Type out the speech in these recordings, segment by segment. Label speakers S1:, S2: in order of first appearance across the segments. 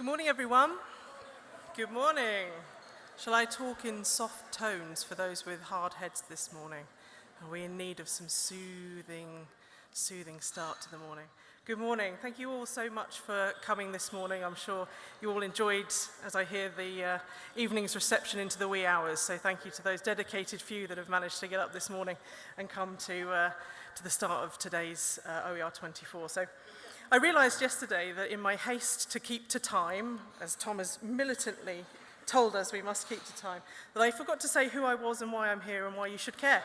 S1: Good morning, everyone. Good morning. Shall I talk in soft tones for those with hard heads this morning? Are we in need of some soothing start to the morning? Good morning. Thank you all so much for coming this morning. I'm sure you all enjoyed, as I hear, the evening's reception into the wee hours. So thank you to those dedicated few that have managed to get up this morning and come to the start of today's OER 24. So I realised yesterday that in my haste to keep to time, as Tom has militantly told us we must keep to time, that I forgot to say who I was and why I'm here and why you should care.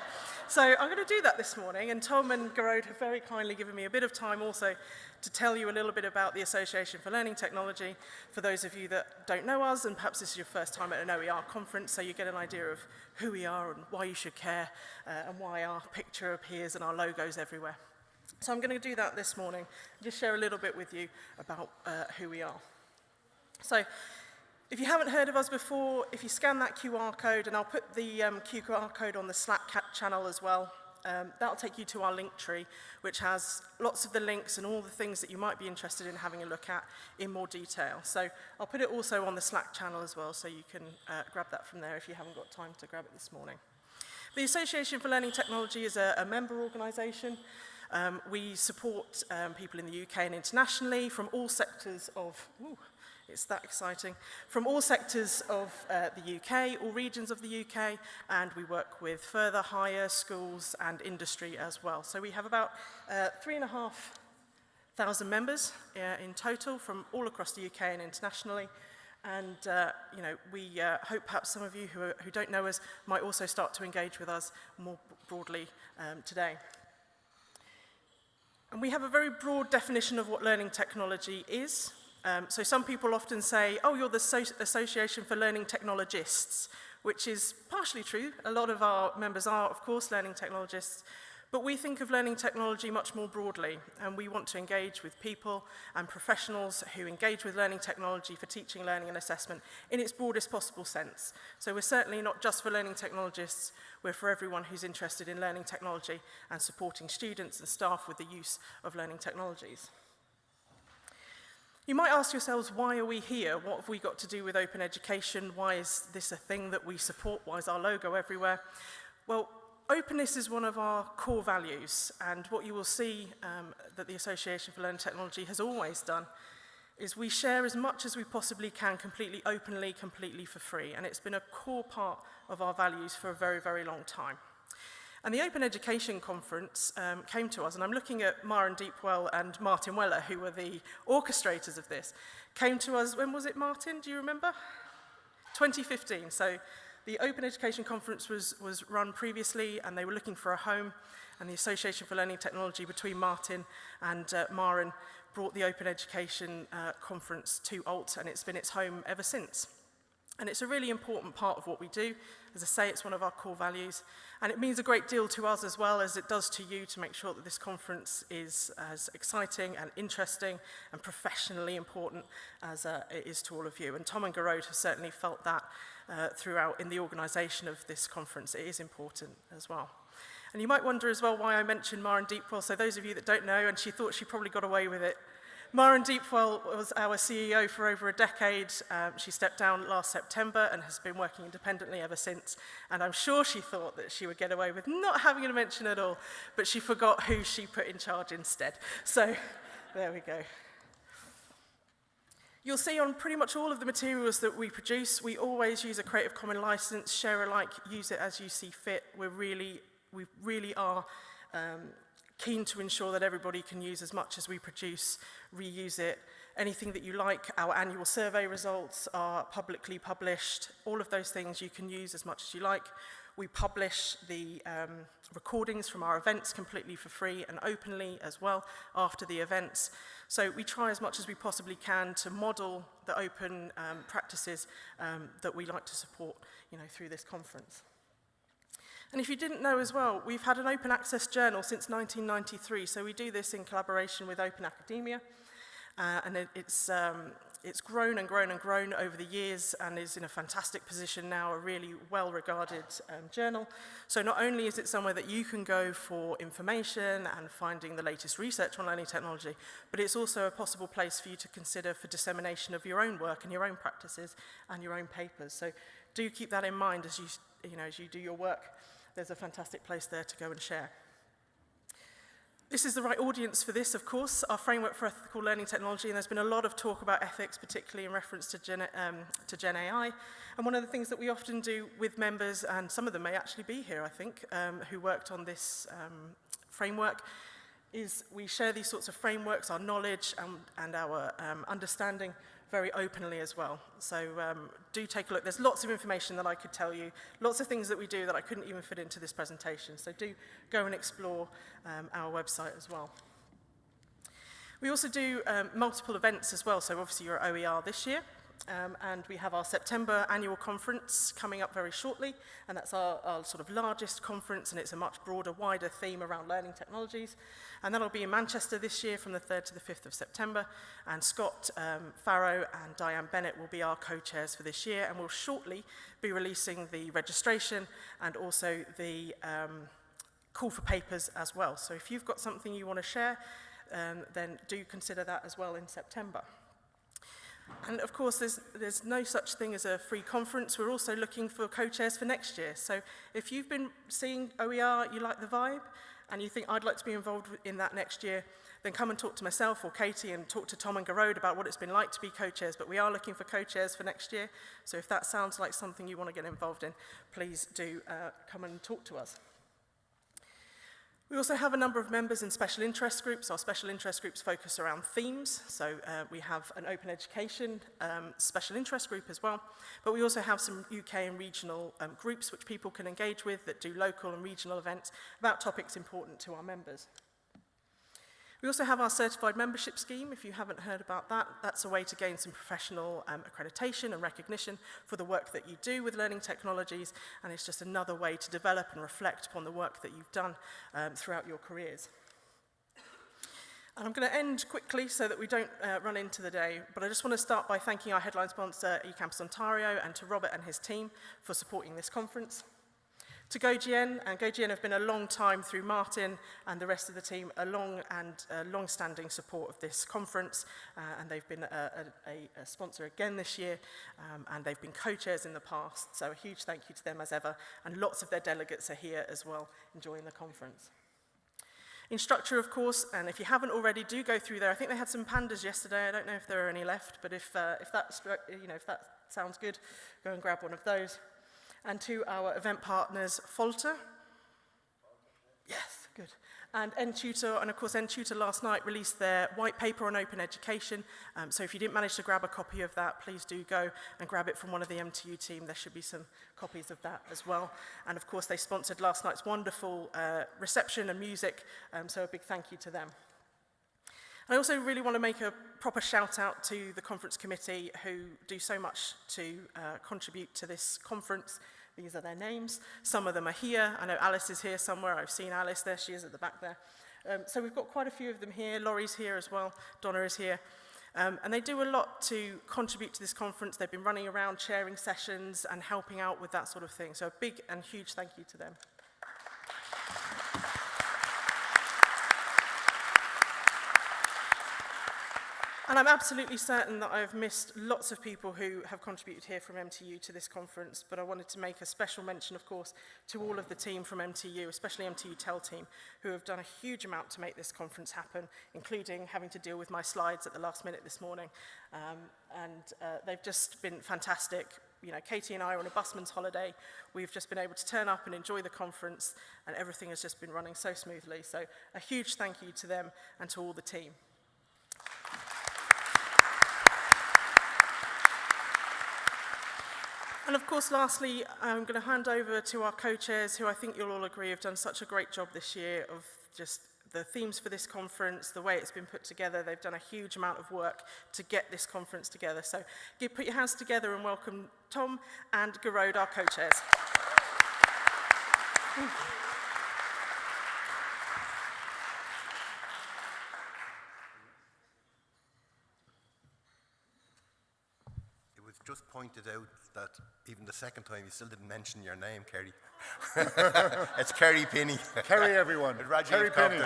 S1: So I'm going to do that this morning, and Tom and Garode have very kindly given me a bit of time also to tell you a little bit about the Association for Learning Technology, for those of you that don't know us, and perhaps this is your first time at an OER conference, so you get an idea of who we are and why you should care, and why our picture appears and our logos everywhere. So I'm going to do that this morning, just share a little bit with you about who we are. So if you haven't heard of us before, if you scan that QR code, and I'll put the QR code on the Slack channel as well, that'll take you to our link tree, which has lots of the links and all the things that you might be interested in having a look at in more detail. So I'll put it also on the Slack channel as well, so you can grab that from there if you haven't got time to grab it this morning. The Association for Learning Technology is a member organisation. We support people in the UK and internationally from all sectors of, it's that exciting, from all sectors of the UK, all regions of the UK, and we work with further higher schools and industry as well. So we have about 3,500 members in total from all across the UK and internationally. And we hope perhaps some of you who don't know us might also start to engage with us more broadly today. And we have a very broad definition of what learning technology is. So some people often say, oh, you're the Association for Learning Technologists, which is partially true. A lot of our members are, of course, learning technologists. But we think of learning technology much more broadly, and we want to engage with people and professionals who engage with learning technology for teaching, learning, and assessment in its broadest possible sense. So we're certainly not just for learning technologists, we're for everyone who's interested in learning technology and supporting students and staff with the use of learning technologies. You might ask yourselves, why are we here? What have we got to do with open education? Why is this a thing that we support? Why is our logo everywhere? Well, openness is one of our core values, and what you will see that the Association for Learning Technology has always done is we share as much as we possibly can completely openly, completely for free, and it's been a core part of our values for a very, very long time. And the Open Education Conference came to us, and I'm looking at Maren Deepwell and Martin Weller, who were the orchestrators of this, came to us, when was it, Martin? Do you remember? 2015. So the Open Education Conference was run previously, and they were looking for a home, and the Association for Learning Technology, between Martin and Maren, brought the Open Education Conference to Alt, and it's been its home ever since. And it's a really important part of what we do. As I say, it's one of our core values, and it means a great deal to us as well as it does to you to make sure that this conference is as exciting and interesting and professionally important as it is to all of you. And Tom and Garode have certainly felt that throughout in the organisation of this conference. It is important as well. And you might wonder as well why I mentioned Maren Deepwell. So those of you that don't know, and she thought she probably got away with it, Maren Deepwell was our CEO for over a decade. She stepped down last September and has been working independently ever since. And I'm sure she thought that she would get away with not having a mention at all, but she forgot who she put in charge instead. So there we go. You'll see on pretty much all of the materials that we produce, we always use a Creative Commons license, share alike, use it as you see fit. We really are keen to ensure that everybody can use as much as we produce, reuse it. Anything that you like, our annual survey results are publicly published. All of those things you can use as much as you like. We publish the recordings from our events completely for free and openly as well after the events. So we try as much as we possibly can to model the open practices that we like to support, through this conference. And if you didn't know as well, we've had an open access journal since 1993, so we do this in collaboration with Open Academia, and it's it's grown and grown and grown over the years and is in a fantastic position now, a really well-regarded journal. So not only is it somewhere that you can go for information and finding the latest research on learning technology, but it's also a possible place for you to consider for dissemination of your own work and your own practices and your own papers. So do keep that in mind as you do your work. There's a fantastic place there to go and share. This is the right audience for this, of course, our framework for ethical learning technology, and there's been a lot of talk about ethics, particularly in reference to Gen AI. And one of the things that we often do with members, and some of them may actually be here, I think, who worked on this framework, is we share these sorts of frameworks, our knowledge and our understanding very openly as well. So do take a look. There's lots of information that I could tell you, lots of things that we do that I couldn't even fit into this presentation. So do go and explore our website as well. We also do multiple events as well. So obviously you're at OER this year. And we have our September annual conference coming up very shortly, and that's our sort of largest conference, and it's a much broader, wider theme around learning technologies. And that'll be in Manchester this year from the 3rd to the 5th of September, and Scott Farrow and Diane Bennett will be our co-chairs for this year, and we'll shortly be releasing the registration and also the call for papers as well. So if you've got something you want to share, then do consider that as well in September. And of course, there's no such thing as a free conference. We're also looking for co-chairs for next year. So if you've been seeing OER, you like the vibe, and you think I'd like to be involved in that next year, then come and talk to myself or Katie and talk to Tom and Garode about what it's been like to be co-chairs. But we are looking for co-chairs for next year. So if that sounds like something you want to get involved in, please do come and talk to us. We also have a number of members in special interest groups. Our special interest groups focus around themes. So we have an open education special interest group as well. But we also have some UK and regional groups which people can engage with that do local and regional events about topics important to our members. We also have our certified membership scheme. If you haven't heard about that, that's a way to gain some professional accreditation and recognition for the work that you do with learning technologies, and it's just another way to develop and reflect upon the work that you've done throughout your careers. And I'm going to end quickly so that we don't run into the day, but I just want to start by thanking our headline sponsor, eCampus Ontario, and to Robert and his team for supporting this conference. To GoGN, and GoGN have been a long time through Martin and the rest of the team, a long-standing support of this conference, and they've been a sponsor again this year, and they've been co-chairs in the past, so a huge thank you to them as ever, and lots of their delegates are here as well, enjoying the conference. Instructure, of course, and if you haven't already, do go through there. I think they had some pandas yesterday. I don't know if there are any left, but if that sounds good, go and grab one of those. And to our event partners, Folter. Yes, good. And NTutor, and of course NTutor last night released their white paper on open education. So if you didn't manage to grab a copy of that, please do go and grab it from one of the MTU team. There should be some copies of that as well. And of course they sponsored last night's wonderful reception and music, so a big thank you to them. I also really want to make a proper shout out to the conference committee who do so much to contribute to this conference. These are their names. Some of them are here. I know Alice is here somewhere. I've seen Alice. There she is at the back there. So we've got quite a few of them here. Laurie's here as well. Donna is here. And they do a lot to contribute to this conference. They've been running around sharing sessions and helping out with that sort of thing. So a big and huge thank you to them. And I'm absolutely certain that I've missed lots of people who have contributed here from MTU to this conference, but I wanted to make a special mention, of course, to all of the team from MTU, especially MTU TEL team, who have done a huge amount to make this conference happen, including having to deal with my slides at the last minute this morning. They've just been fantastic. You know, Katie and I are on a busman's holiday. We've just been able to turn up and enjoy the conference, and everything has just been running so smoothly. So a huge thank you to them and to all the team. And of course, lastly, I'm going to hand over to our co-chairs, who I think you'll all agree have done such a great job this year of just the themes for this conference, the way it's been put together. They've done a huge amount of work to get this conference together. So put your hands together and welcome Tom and Garode, our co-chairs.
S2: just pointed out that even the second time you still didn't mention your name, Kerry. It's Kerry Pinney.
S3: Kerry, everyone. Kerry Pinney.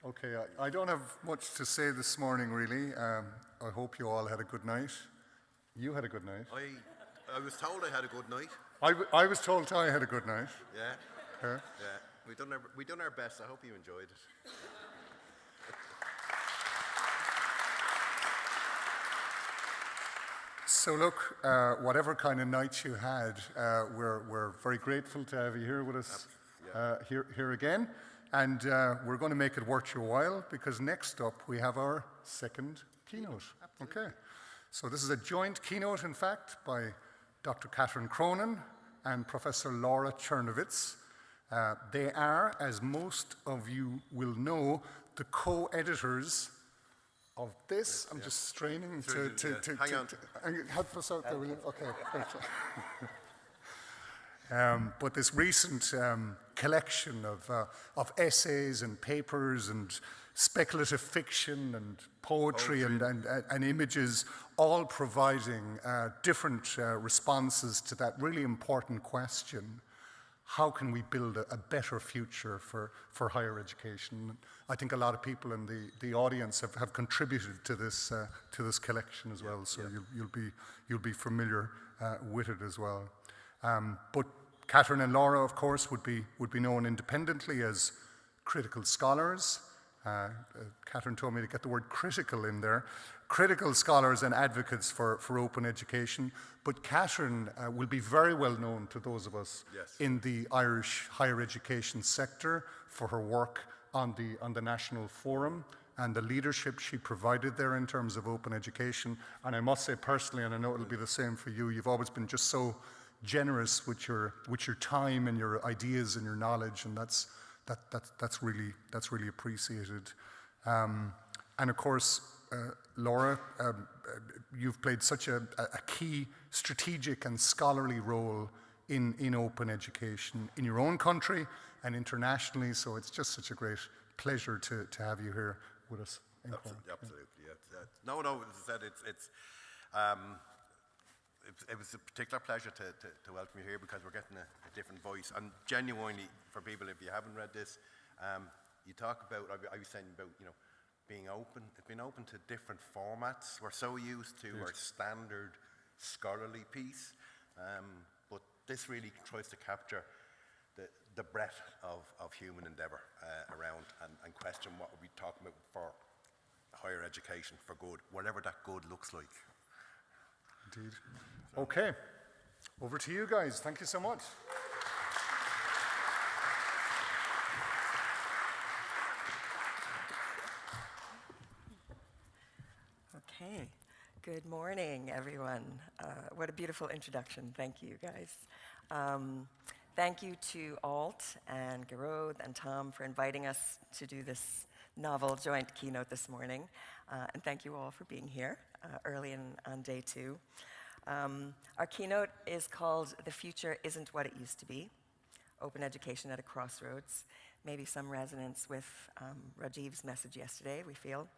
S3: Okay, I don't have much to say this morning, really. I hope you all had a good night. You had a good night.
S2: I was told I had a good night.
S3: I was told I had a good night.
S2: Yeah.
S3: Okay.
S2: Yeah. We done our best. I hope you enjoyed it.
S3: So look, whatever kind of night you had, we're very grateful to have you here with us here again. And we're going to make it worth your while, because next up we have our second keynote. Okay. So this is a joint keynote, in fact, by Dr. Catherine Cronin and Professor Laura Chernovitz. They are, as most of you will know, the co-editors of this. I'm just straining to help us out there, will you? Okay, great. But this recent collection of essays and papers and speculative fiction and poetry and images, all providing different responses to that really important question: how can we build a better future for higher education? I think a lot of people in the audience have contributed to this collection as well, so you'll be familiar with it as well. But Catherine and Laura, of course, would be known independently as critical scholars. Catherine told me to get the word critical in there. Critical scholars and advocates for open education. But Catherine will be very well known to those of us in the Irish higher education sector for her work on the National Forum and the leadership she provided there in terms of open education. And I must say personally, and I know it'll be the same for you, you've always been just so generous with your time and your ideas and your knowledge, and that's really appreciated. And of course, Laura, you've played such a key strategic and scholarly role in open education in your own country and internationally, so it's just such a great pleasure to have you here with us.
S2: Absolutely, yeah. No, as I said, it was a particular pleasure to welcome you here, because we're getting a different voice. And genuinely, for people, if you haven't read this, you talk about, I was saying about, being open to different formats. We're so used to our standard scholarly piece, but this really tries to capture the breadth of human endeavour around and question what we're talking about for higher education, for good, whatever that good looks like.
S3: Indeed. Okay, over to you guys. Thank you so much.
S4: Okay, good morning, everyone. What a beautiful introduction. Thank you, guys. Thank you to Alt and Geerode and Tom for inviting us to do this novel joint keynote this morning. And thank you all for being here early on day 2. Our keynote is called "The Future Isn't What It Used to Be: Open Education at a Crossroads." Maybe some resonance with Rajiv's message yesterday, we feel.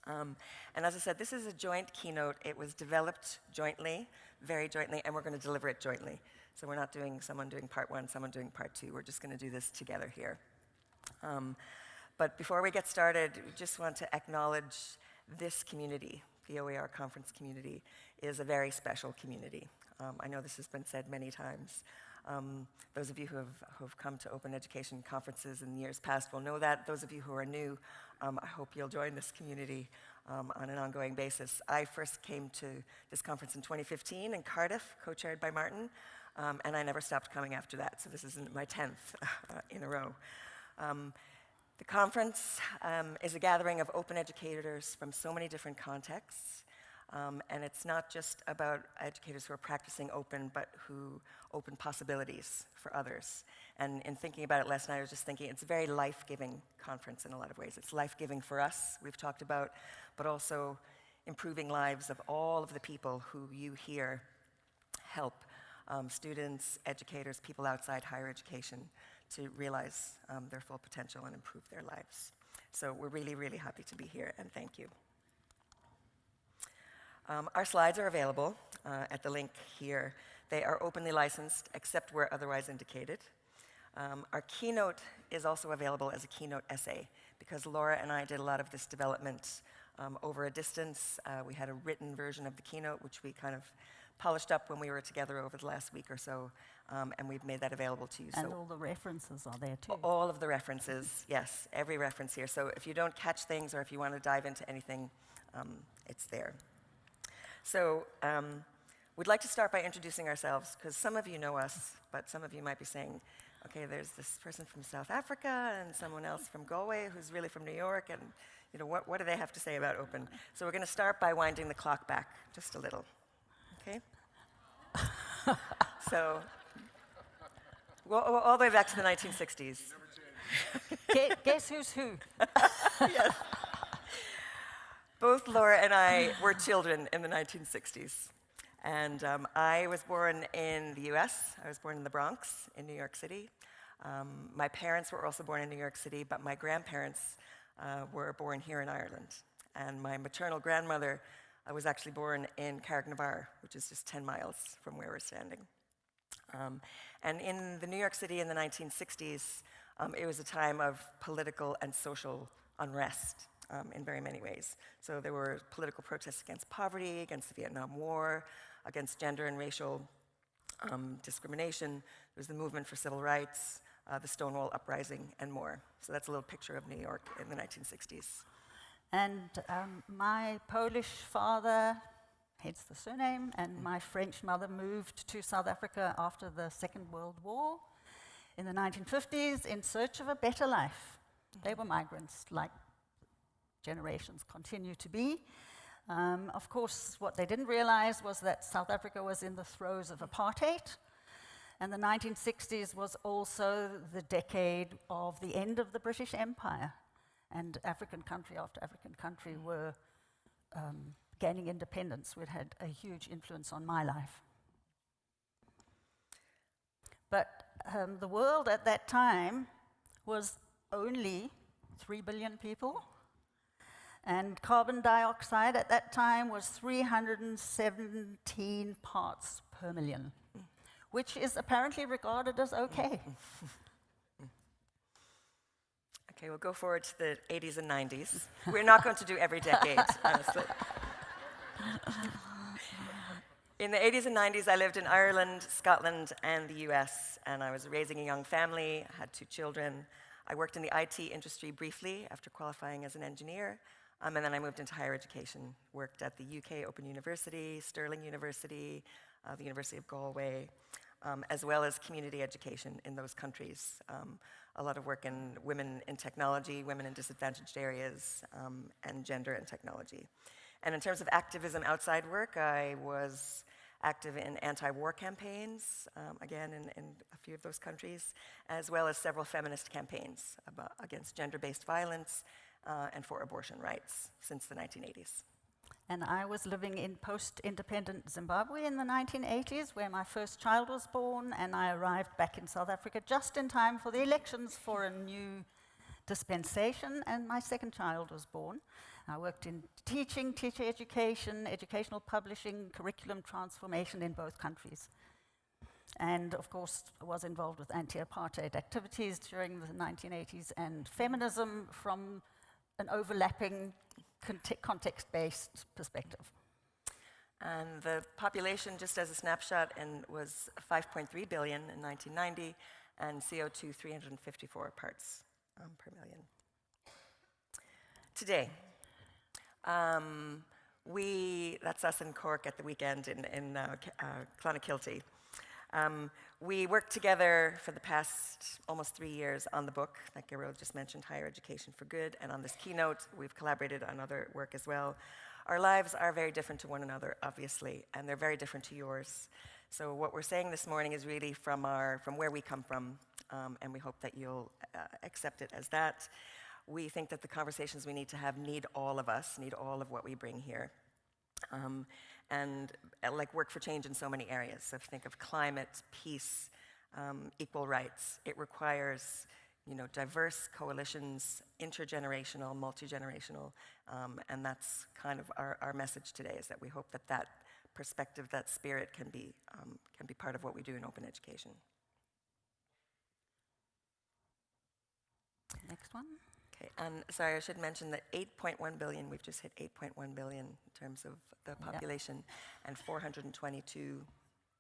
S4: And as I said, this is a joint keynote. It was developed jointly, very jointly, and we're going to deliver it jointly. So we're not doing someone doing part 1, someone doing part 2. We're just going to do this together here. But before we get started, we just want to acknowledge this community. The OER conference community is a very special community. I know this has been said many times. Those of you who have come to open education conferences in years past will know that. Those of you who are new, I hope you'll join this community on an ongoing basis. I first came to this conference in 2015 in Cardiff, co-chaired by Martin, and I never stopped coming after that, so this is my 10th in a row. The conference is a gathering of open educators from so many different contexts, and it's not just about educators who are practicing open, but who open possibilities for others. And in thinking about it last night, I was just thinking it's a very life-giving conference in a lot of ways. It's life-giving for us, we've talked about, but also improving lives of all of the people who you hear help, students, educators, people outside higher education, to realize their full potential and improve their lives. So we're really, really happy to be here, and thank you. Our slides are available at the link here. They are openly licensed, except where otherwise indicated. Our keynote is also available as a keynote essay, because Laura and I did a lot of this development over a distance. We had a written version of the keynote, which we kind of polished up when we were together over the last week or so, and we've made that available to you.
S5: And all the references are there too.
S4: All of the references, yes, every reference here. So if you don't catch things or if you want to dive into anything, it's there. So we'd like to start by introducing ourselves, because some of you know us, but some of you might be saying, okay, there's this person from South Africa and someone else from Galway who's really from New York, and you know, what do they have to say about Open? So we're going to start by winding the clock back just a little, okay? So, well, all the way back to the 1960s.
S5: Guess who's who?
S4: Yes. Both Laura and I were children in the 1960s. And I was born in the US. I was born in the Bronx in New York City. My parents were also born in New York City, but my grandparents were born here in Ireland. And my maternal grandmother was actually born in Carricknavar, which is just 10 miles from where we're standing. And in the New York City in the 1960s, it was a time of political and social unrest in very many ways. So there were political protests against poverty, against the Vietnam War, against gender and racial discrimination. There was the movement for civil rights, the Stonewall Uprising, and more. So that's a little picture of New York in the 1960s.
S5: And my Polish father, hence the surname, and my French mother moved to South Africa after the Second World War in the 1950s in search of a better life. They were migrants, like generations continue to be. Of course, what they didn't realize was that South Africa was in the throes of apartheid, and the 1960s was also the decade of the end of the British Empire, and African country after African country were gaining independence, which had a huge influence on my life. But the world at that time was only 3 billion people, and carbon dioxide at that time was 317 parts per million, which is apparently regarded as okay.
S4: Okay, we'll go forward to the 80s and 90s. We're not going to do every decade, honestly. In the 80s and 90s, I lived in Ireland, Scotland, and the US, and I was raising a young family, had 2 children. I worked in the IT industry briefly after qualifying as an engineer, and then I moved into higher education, worked at the UK Open University, Stirling University, the University of Galway, as well as community education in those countries. A lot of work in women in technology, women in disadvantaged areas, and gender and technology. And in terms of activism outside work, I was active in anti-war campaigns, again in a few of those countries, as well as several feminist campaigns against gender-based violence and for abortion rights since the 1980s.
S5: And I was living in post-independent Zimbabwe in the 1980s, where my first child was born, and I arrived back in South Africa just in time for the elections for a new dispensation, and my second child was born. I worked in teaching, teacher education, educational publishing, curriculum transformation in both countries. And of course, I was involved with anti-apartheid activities during the 1980s and feminism from an overlapping context-based perspective.
S4: And the population, just as a snapshot, was 5.3 billion in 1990, and CO2 354 parts per million. Today, that's us in Cork at the weekend in Clonakilty. We worked together for the past almost 3 years on the book, like Gearóid just mentioned, Higher Education for Good, and on this keynote, we've collaborated on other work as well. Our lives are very different to one another, obviously, and they're very different to yours. So what we're saying this morning is really from where we come from, and we hope that you'll accept it as that. We think that the conversations we need to have need all of us, need all of what we bring here. And like work for change in so many areas. So if you think of climate, peace, equal rights, it requires diverse coalitions, intergenerational, multi-generational, and that's kind of our message today, is that we hope that that perspective, that spirit can be part of what we do in open education.
S5: Next one.
S4: Okay, and sorry, I should mention that 8.1 billion, we've just hit 8.1 billion in terms of the population, and 422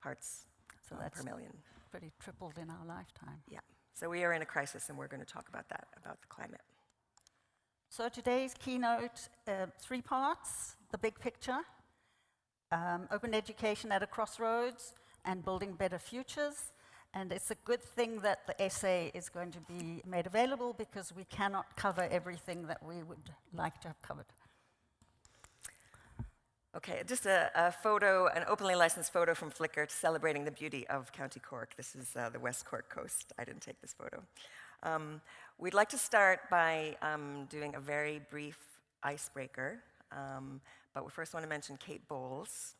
S4: parts
S5: So
S4: per
S5: that's
S4: million.
S5: pretty tripled in our lifetime.
S4: Yeah, so we are in a crisis, and we're going to talk about that, about the climate.
S5: So today's keynote, 3 parts: the big picture, open education at a crossroads, and building better futures. And it's a good thing that the essay is going to be made available, because we cannot cover everything that we would like to have covered.
S4: Okay, just a photo, an openly licensed photo from Flickr celebrating the beauty of County Cork. This is the West Cork coast. I didn't take this photo. We'd like to start by doing a very brief icebreaker, but we first want to mention Kate Bowles.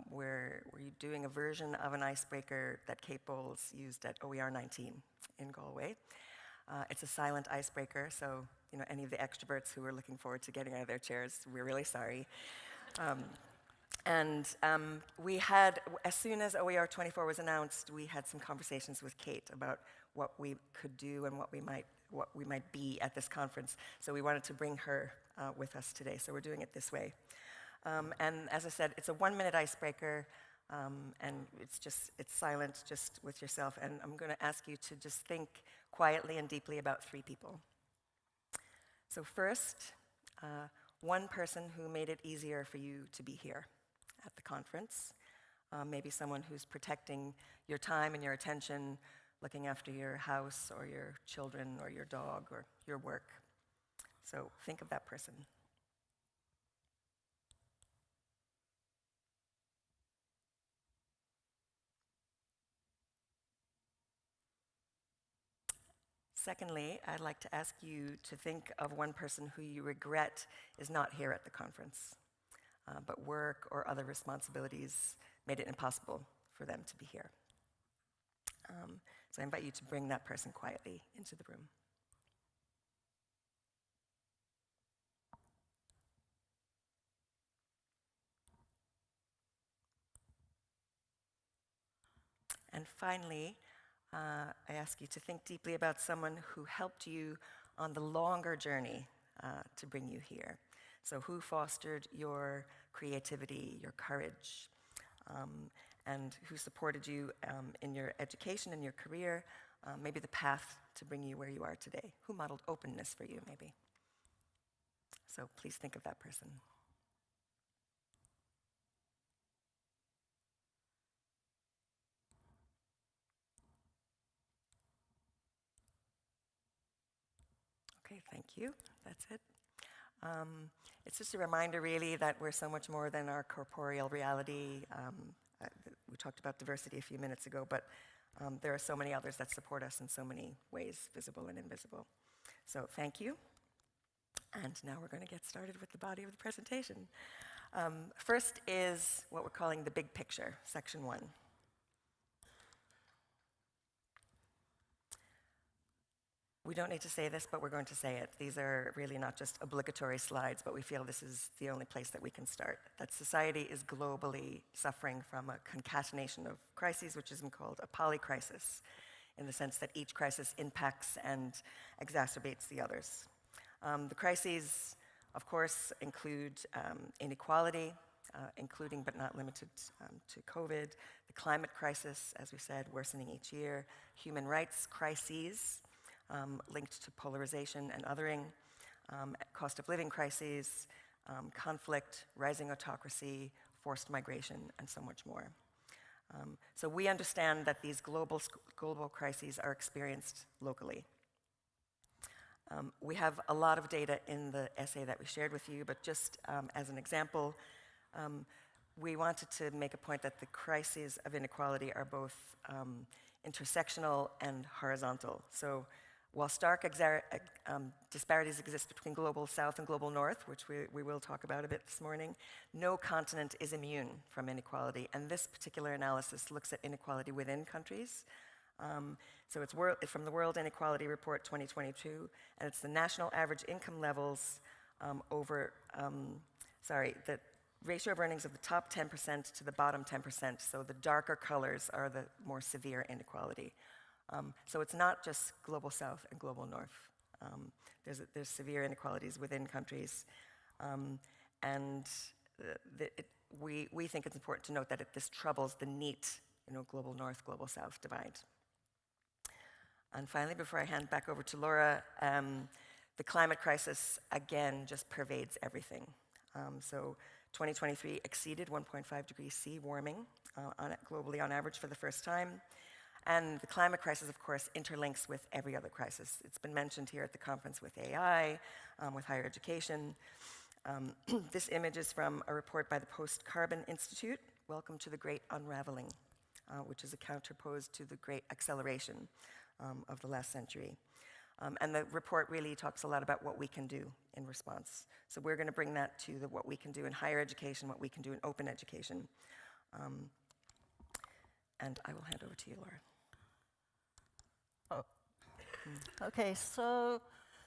S4: We're doing a version of an icebreaker that Kate Bowles used at OER 19 in Galway. It's a silent icebreaker, so any of the extroverts who are looking forward to getting out of their chairs, we're really sorry. We had, as soon as OER 24 was announced, we had some conversations with Kate about what we could do and what we might be at this conference. So we wanted to bring her with us today. So we're doing it this way. And as I said, it's a 1-minute icebreaker, and it's silent, just with yourself. And I'm going to ask you to just think quietly and deeply about 3 people. So first, one person who made it easier for you to be here at the conference. Maybe someone who's protecting your time and your attention, looking after your house or your children or your dog or your work. So think of that person. Secondly, I'd like to ask you to think of one person who you regret is not here at the conference, but work or other responsibilities made it impossible for them to be here. So I invite you to bring that person quietly into the room. And finally, I ask you to think deeply about someone who helped you on the longer journey to bring you here. So who fostered your creativity, your courage, and who supported you in your education and your career, maybe the path to bring you where you are today. Who modeled openness for you, maybe. So please think of that person. Okay, thank you. That's it. It's just a reminder, really, that we're so much more than our corporeal reality. We talked about diversity a few minutes ago, but there are so many others that support us in so many ways, visible and invisible. So thank you. And now we're going to get started with the body of the presentation. First is what we're calling the big picture, section 1. We don't need to say this, but we're going to say it. These are really not just obligatory slides, but we feel this is the only place that we can start. That society is globally suffering from a concatenation of crises, which is called a polycrisis, in the sense that each crisis impacts and exacerbates the others. The crises, of course, include inequality, including but not limited to COVID, the climate crisis, as we said, worsening each year, human rights crises, linked to polarization and othering, cost of living crises, conflict, rising autocracy, forced migration, and so much more. So we understand that these global crises are experienced locally. We have a lot of data in the essay that we shared with you, but just as an example, we wanted to make a point that the crises of inequality are both intersectional and horizontal. So while stark disparities exist between global south and global north, which we will talk about a bit this morning, no continent is immune from inequality. And this particular analysis looks at inequality within countries, So it's from the World Inequality Report 2022, and it's the national average income levels the ratio of earnings of the top 10% to the bottom 10%. So the darker colors are the more severe inequality. So it's not just global south and global north. There's severe inequalities within countries. We think it's important to note that this troubles the neat, global north, global south divide. And finally, before I hand back over to Laura, the climate crisis, again, just pervades everything. So 2023 exceeded 1.5 degrees C warming globally on average for the first time. And the climate crisis, of course, interlinks with every other crisis. It's been mentioned here at the conference with AI, with higher education. This image is from a report by the Post-Carbon Institute, Welcome to the Great Unraveling, which is a counterpose to the Great Acceleration of the last century. And the report really talks a lot about what we can do in response. So we're going to bring that to what we can do in higher education, what we can do in open education. And I will hand over to you, Laura.
S5: Okay, so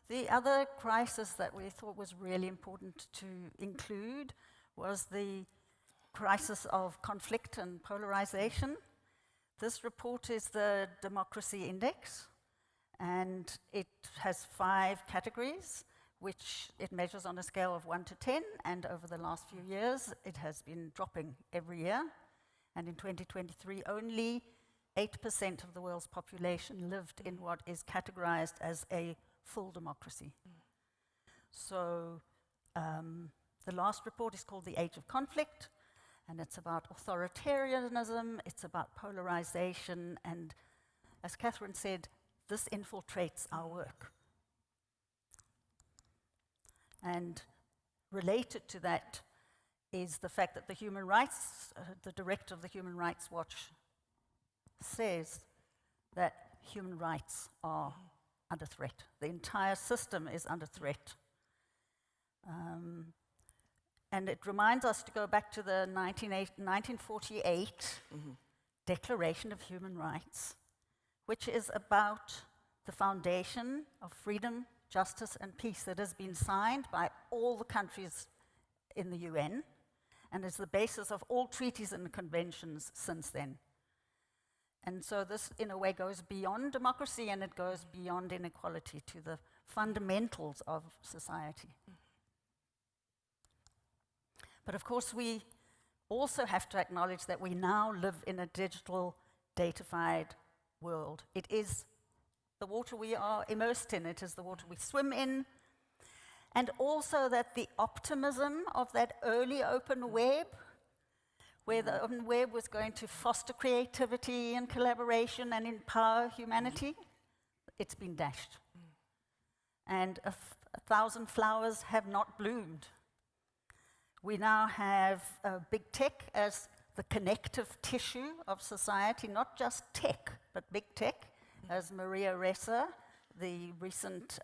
S5: the other crisis that we thought was really important to include was the crisis of conflict and polarization. This report is the Democracy Index, and it has 5 categories, which it measures on a scale of 1 to 10, and over the last few years, it has been dropping every year. And in 2023, only 8% of the world's population lived in what is categorized as a full democracy. So the last report is called The Age of Conflict, and it's about authoritarianism, it's about polarization, and as Catherine said, this infiltrates our work. And related to that is the fact that the human rights, the director of the Human Rights Watch says that human rights are under threat. The entire system is under threat. And it reminds us to go back to the 1948 Declaration of Human Rights, which is about the foundation of freedom, justice, and peace that has been signed by all the countries in the UN and is the basis of all treaties and conventions since then. And so this, in a way, goes beyond democracy and it goes beyond inequality to the fundamentals of society. But of course, we also have to acknowledge that we now live in a digital, datafied world. It is the water we are immersed in, it is the water we swim in, and also that the optimism of that early open web, where the open web was going to foster creativity and collaboration and empower humanity, it's been dashed. And 1,000 flowers have not bloomed. We now have big tech as the connective tissue of society, not just tech, but big tech, as Maria Ressa, the recent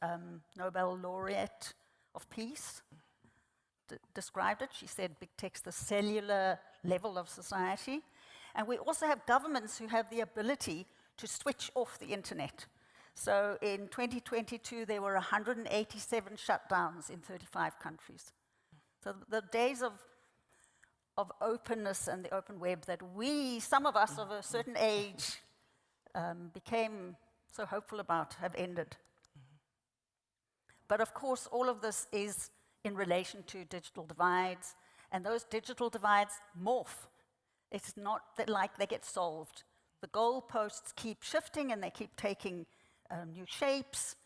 S5: Nobel laureate of peace, described it. She said big tech's the cellular level of society. And we also have governments who have the ability to switch off the internet. So in 2022, there were 187 shutdowns in 35 countries. So the days of openness and the open web that some of us of a certain age, became so hopeful about have ended. But of course, all of this is in relation to digital divides, and those digital divides morph. It's not that like they get solved. The goalposts keep shifting and they keep taking new shapes.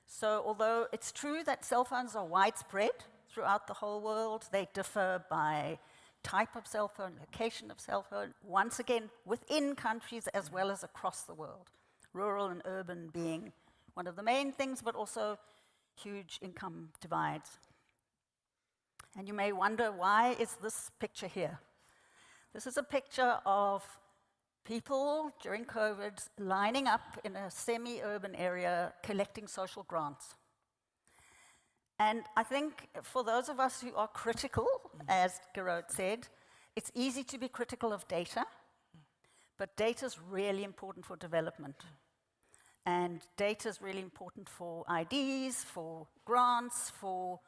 S5: So although it's true that cell phones are widespread throughout the whole world, they differ by type of cell phone, location of cell phone, once again within countries as well as across the world. Rural and urban being one of the main things, but also huge income divides. And you may wonder, why is this picture here? This is a picture of people during COVID lining up in a semi-urban area collecting social grants. And I think for those of us who are critical, as Geertruid said, it's easy to be critical of data, But data is really important for development. And data is really important for IDs, for grants, for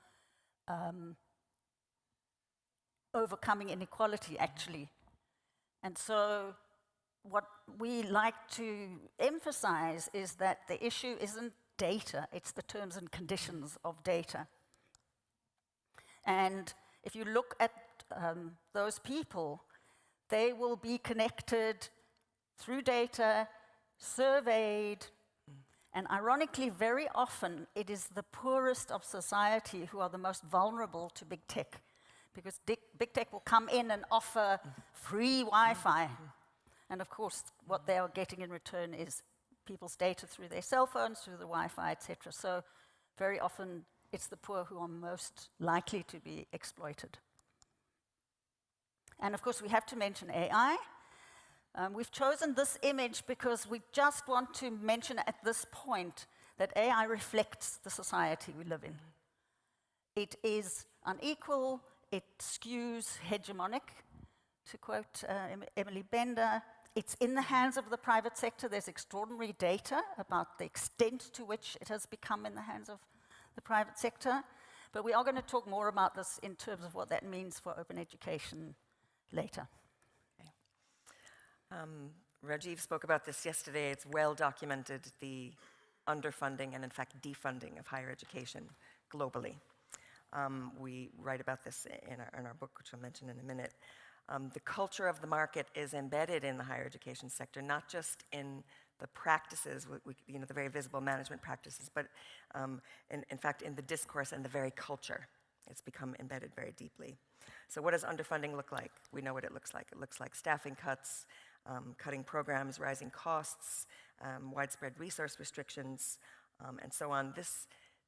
S5: overcoming inequality, actually. And so what we like to emphasize is that the issue isn't data, it's the terms and conditions of data. And if you look at those people, they will be connected through data, surveyed, and ironically, very often, it is the poorest of society who are the most vulnerable to big tech, because big tech will come in and offer free Wi-Fi. And of course, what they are getting in return is people's data through their cell phones, through the Wi-Fi, etc. So very often, it's the poor who are most likely to be exploited. And of course, we have to mention AI. We've chosen this image because we just want to mention at this point that AI reflects the society we live in. It is unequal, it skews hegemonic, to quote Emily Bender. It's in the hands of the private sector. There's extraordinary data about the extent to which it has become in the hands of the private sector. But we are going to talk more about this in terms of what that means for open education later.
S4: Rajiv spoke about this yesterday. It's well documented, the underfunding and in fact defunding of higher education globally. We write about this in our book, which I'll mention in a minute. The culture of the market is embedded in the higher education sector, not just in the practices, the very visible management practices, but in fact in the discourse and the very culture. It's become embedded very deeply. So what does underfunding look like? We know what it looks like. It looks like staffing cuts, cutting programs, rising costs, widespread resource restrictions, and so on.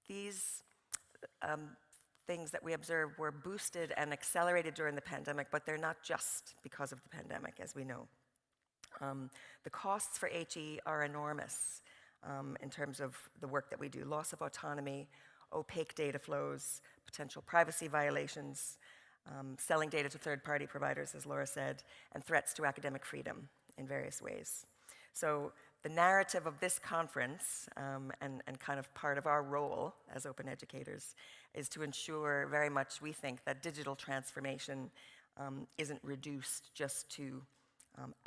S4: These things that we observed were boosted and accelerated during the pandemic, but they're not just because of the pandemic, as we know. The costs for HE are enormous in terms of the work that we do. Loss of autonomy, opaque data flows, potential privacy violations, selling data to third-party providers, as Laura said, and threats to academic freedom in various ways. So the narrative of this conference, and kind of part of our role as open educators, is to ensure very much, we think, that digital transformation isn't reduced just to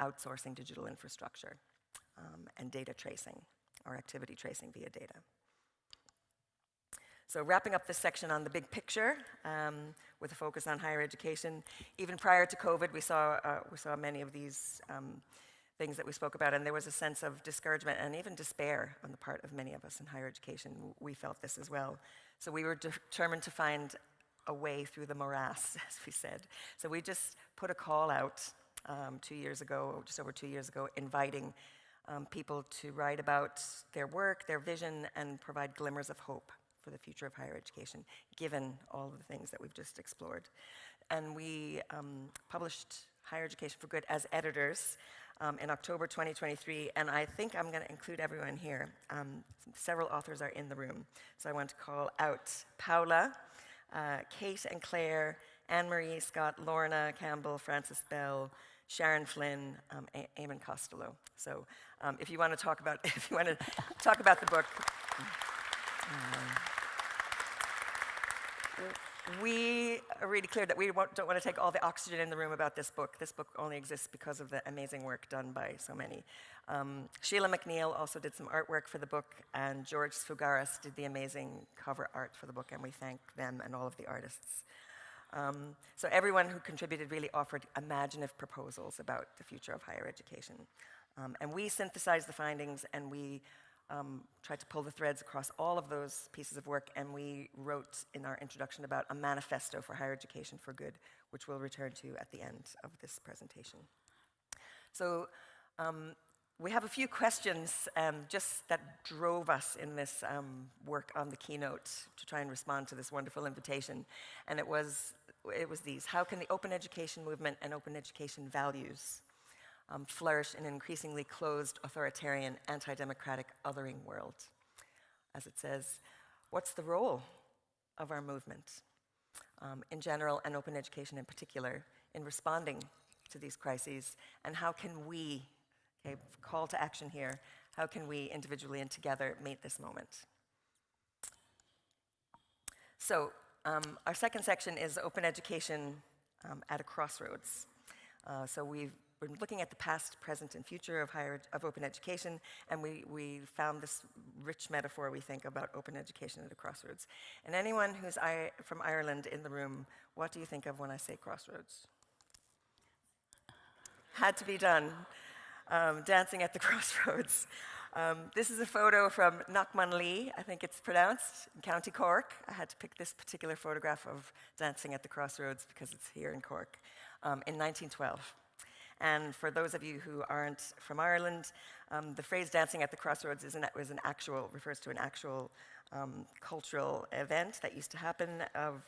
S4: outsourcing digital infrastructure and data tracing, or activity tracing via data. So wrapping up this section on the big picture, with a focus on higher education. Even prior to COVID, we saw many of these things that we spoke about, and there was a sense of discouragement and even despair on the part of many of us in higher education. We felt this as well. So we were determined to find a way through the morass, as we said. So we just put a call out 2 years ago, just over 2 years ago, inviting people to write about their work, their vision, and provide glimmers of hope for the future of higher education, given all of the things that we've just explored. And we published Higher Education for Good as editors in October 2023, and I think I'm going to include everyone here. Several authors are in the room, so I want to call out Paula, Kate and Claire, Anne-Marie, Scott, Lorna Campbell, Frances Bell, Sharon Flynn, Eamon Costello. So if you want to talk about the book. We are really clear that we don't want to take all the oxygen in the room about this book. This book only exists because of the amazing work done by so many. Sheila McNeil also did some artwork for the book, and George Sfougaras did the amazing cover art for the book, and we thank them and all of the artists. So everyone who contributed really offered imaginative proposals about the future of higher education. And we synthesized the findings, and we tried to pull the threads across all of those pieces of work, and we wrote in our introduction about a manifesto for higher education for good, which we'll return to at the end of this presentation. So we have a few questions just that drove us in this work on the keynote to try and respond to this wonderful invitation. And it was these: how can the open education movement and open education values flourish in an increasingly closed, authoritarian, anti-democratic, othering world? As it says, what's the role of our movement in general and open education in particular in responding to these crises, and how can we Okay, call to action here. How can we individually and together meet this moment? So our second section is open education at a crossroads. So we've been looking at the past, present, and future of open education, and we found this rich metaphor, we think, about open education at a crossroads. And anyone who's from Ireland in the room, what do you think of when I say crossroads? Had to be done. Dancing at the crossroads. This is a photo from Knockmanlee, I think it's pronounced, in County Cork. I had to pick this particular photograph of Dancing at the Crossroads because it's here in Cork, in 1912. And for those of you who aren't from Ireland, the phrase dancing at the crossroads refers to an actual cultural event that used to happen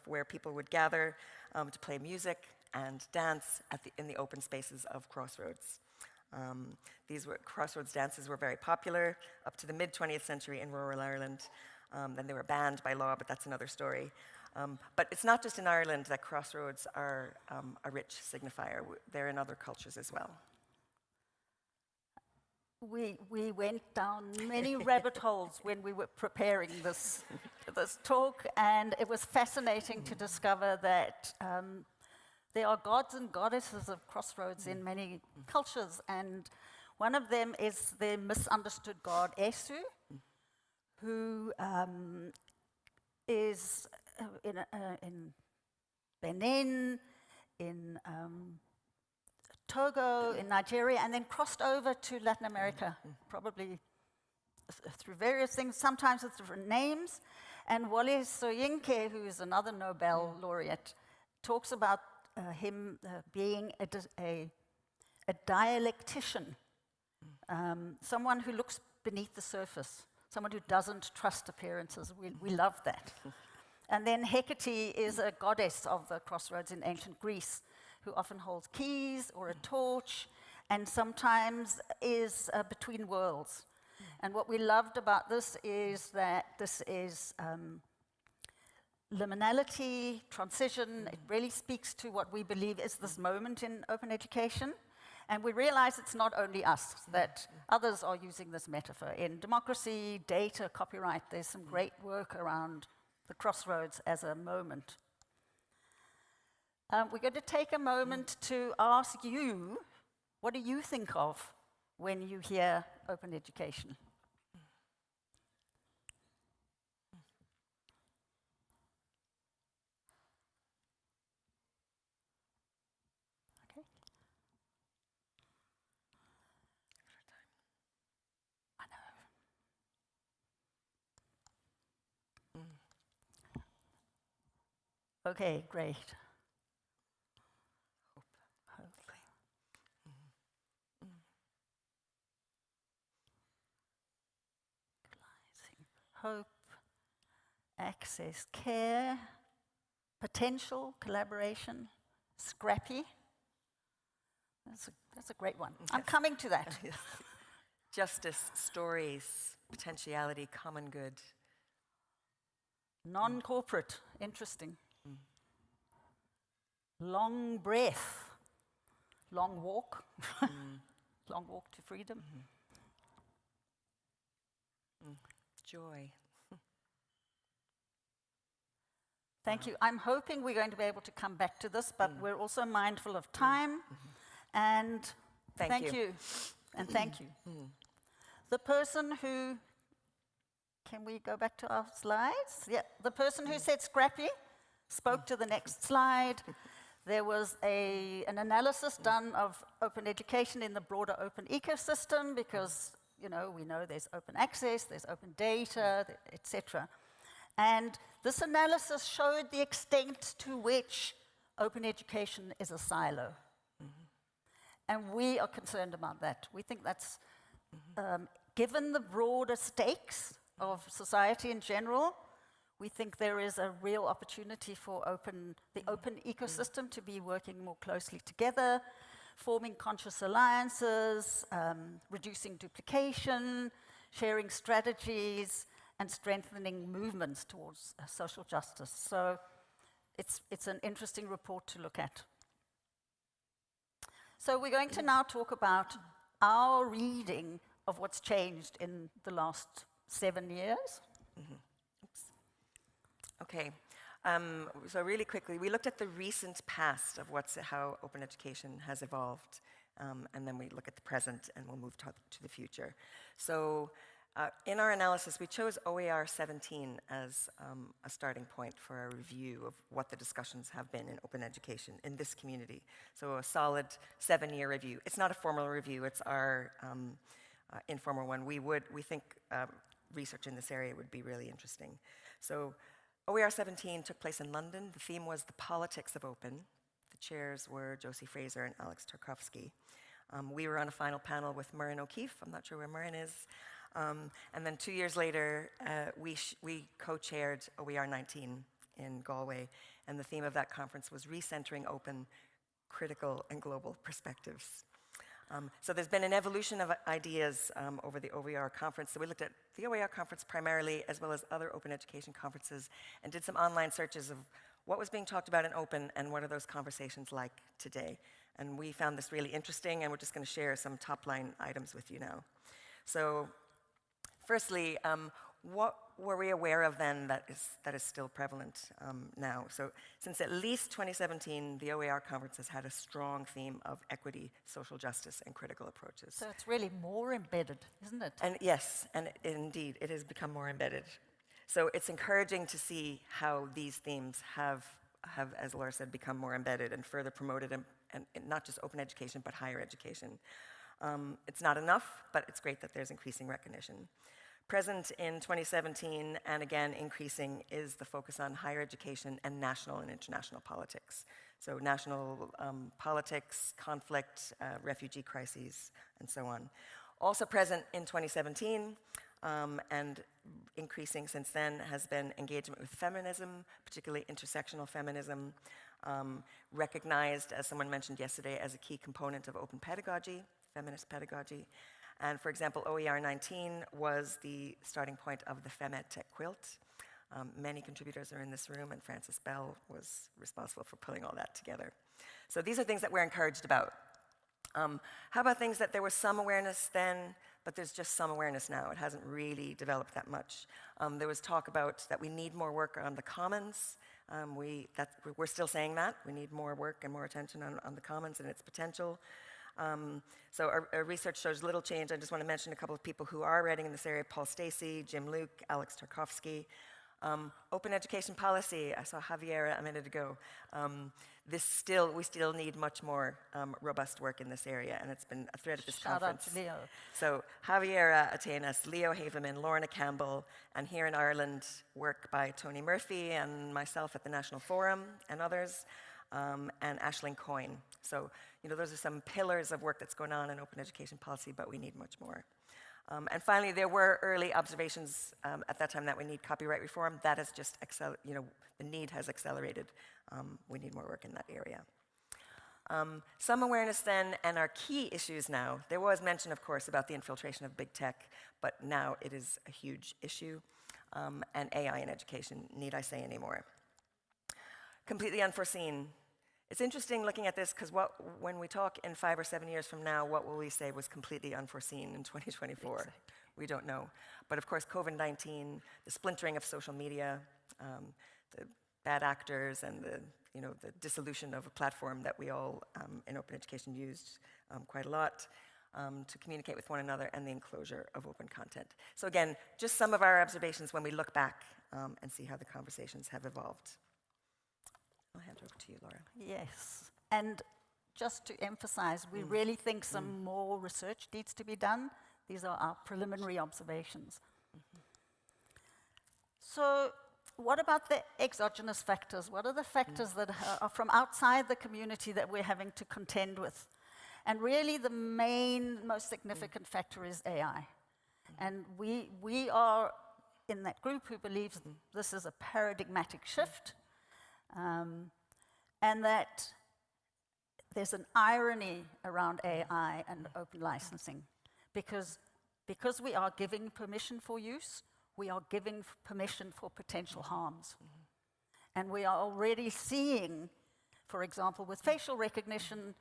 S4: where people would gather to play music and dance in the open spaces of crossroads. Crossroads dances were very popular up to the mid-20th century in rural Ireland. Then they were banned by law, but that's another story. But it's not just in Ireland that crossroads are a rich signifier. They're in other cultures as well.
S5: We went down many rabbit holes when we were preparing this talk, and it was fascinating to discover that there are gods and goddesses of crossroads in many cultures, and one of them is the misunderstood god Esu, who is in Benin, in Togo, in Nigeria, and then crossed over to Latin America, probably through various things, sometimes with different names. And Wole Soyinka, who is another Nobel laureate, talks about him being a dialectician, someone who looks beneath the surface, someone who doesn't trust appearances. We love that. And then Hecate is a goddess of the crossroads in ancient Greece, who often holds keys or a torch, and sometimes is between worlds. And what we loved about this is that this is liminality, transition. It really speaks to what we believe is this moment in open education. And we realize it's not only us, that others are using this metaphor. In democracy, data, copyright, there's some great work around the crossroads as a moment. We're going to take a moment to ask you, what do you think of when you hear open education? Okay. I know. Okay, great. Hope, access, care, potential, collaboration, scrappy. That's a great one. I'm coming to that.
S4: Justice, stories, potentiality, common good.
S5: Non-corporate, interesting. Long breath, long walk, long walk to freedom.
S4: Joy.
S5: Thank you. I'm hoping we're going to be able to come back to this, but we're also mindful of time. And thank you. And thank you. The person who, can we go back to our slides? Yeah, the person who said scrappy spoke to the next slide. There was an analysis done of open education in the broader open ecosystem because we know there's open access, there's open data, etc. And this analysis showed the extent to which open education is a silo. And we are concerned about that. We think that's, given the broader stakes of society in general, we think there is a real opportunity for the open ecosystem to be working more closely together, forming conscious alliances, reducing duplication, sharing strategies, and strengthening movements towards social justice. So it's an interesting report to look at. So we're going to now talk about our reading of what's changed in the last 7 years.
S4: Okay. So really quickly, we looked at the recent past of how open education has evolved, and then we look at the present, and we'll move to the future. So in our analysis, we chose OER 17 as a starting point for our review of what the discussions have been in open education in this community. So a solid 7-year review. It's not a formal review, it's our informal one. We think research in this area would be really interesting. So OER 17 took place in London. The theme was the politics of open. The chairs were Josie Fraser and Alex Tarkovsky. We were on a final panel with Muireann O'Keeffe. I'm not sure where Muireann is. And then 2 years later, we co-chaired OER 19 in Galway. And the theme of that conference was recentering open, critical, and global perspectives. So there's been an evolution of ideas over the OER conference. So we looked at the OER conference primarily, as well as other open education conferences, and did some online searches of what was being talked about in open and what are those conversations like today. And we found this really interesting, and we're just going to share some top-line items with you now. So firstly, what were we aware of then that is still prevalent now? So since at least 2017, the OER conference has had a strong theme of equity, social justice, and critical approaches.
S5: So it's really more embedded, isn't it?
S4: And yes, and indeed, it has become more embedded. So it's encouraging to see how these themes have, as Laura said, become more embedded and further promoted, and not just open education, but higher education. It's not enough, but it's great that there's increasing recognition. Present in 2017, and again increasing, is the focus on higher education and national and international politics. So national politics, conflict, refugee crises, and so on. Also present in 2017, and increasing since then, has been engagement with feminism, particularly intersectional feminism, recognized, as someone mentioned yesterday, as a key component of open pedagogy, feminist pedagogy. And for example, OER 19 was the starting point of the FemEdTech quilt. Many contributors are in this room, and Frances Bell was responsible for pulling all that together. So these are things that we're encouraged about. How about things that there was some awareness then, but there's just some awareness now? It hasn't really developed that much. There was talk about that we need more work on the commons. We're still saying that. We need more work and more attention on the commons and its potential. So our research shows little change. I just want to mention a couple of people who are writing in this area: Paul Stacey, Jim Luke, Alex Tarkovsky. Open education policy, I saw Javiera a minute ago. We still need much more robust work in this area, and it's been a thread of this conference.
S5: Shout out to Leo.
S4: So Javiera Atenas, Leo Haveman, Lorna Campbell, and here in Ireland, work by Tony Murphy and myself at the National Forum and others, and Aisling Coyne. So, those are some pillars of work that's going on in open education policy, but we need much more. And finally, there were early observations at that time that we need copyright reform. That has just, the need has accelerated. We need more work in that area. Some awareness then, and our key issues now. There was mention, of course, about the infiltration of big tech, but now it is a huge issue. And AI in education, need I say any more? Completely unforeseen. It's interesting looking at this, because when we talk in 5 or 7 years from now, what will we say was completely unforeseen in 2024? Exactly. We don't know. But of course, COVID-19, the splintering of social media, the bad actors, and the dissolution of a platform that we all in open education used quite a lot to communicate with one another, and the enclosure of open content. So again, just some of our observations when we look back and see how the conversations have evolved. I'll hand over to you, Laura.
S5: Yes, and just to emphasize, we really think some more research needs to be done. These are our preliminary observations. So what about the exogenous factors? What are the factors that are from outside the community that we're having to contend with? And really the most significant factor is AI. And we are in that group who believes this is a paradigmatic shift. And that there's an irony around AI and open licensing, because we are giving permission for use, we are giving permission for potential harms. And we are already seeing, for example, with facial recognition,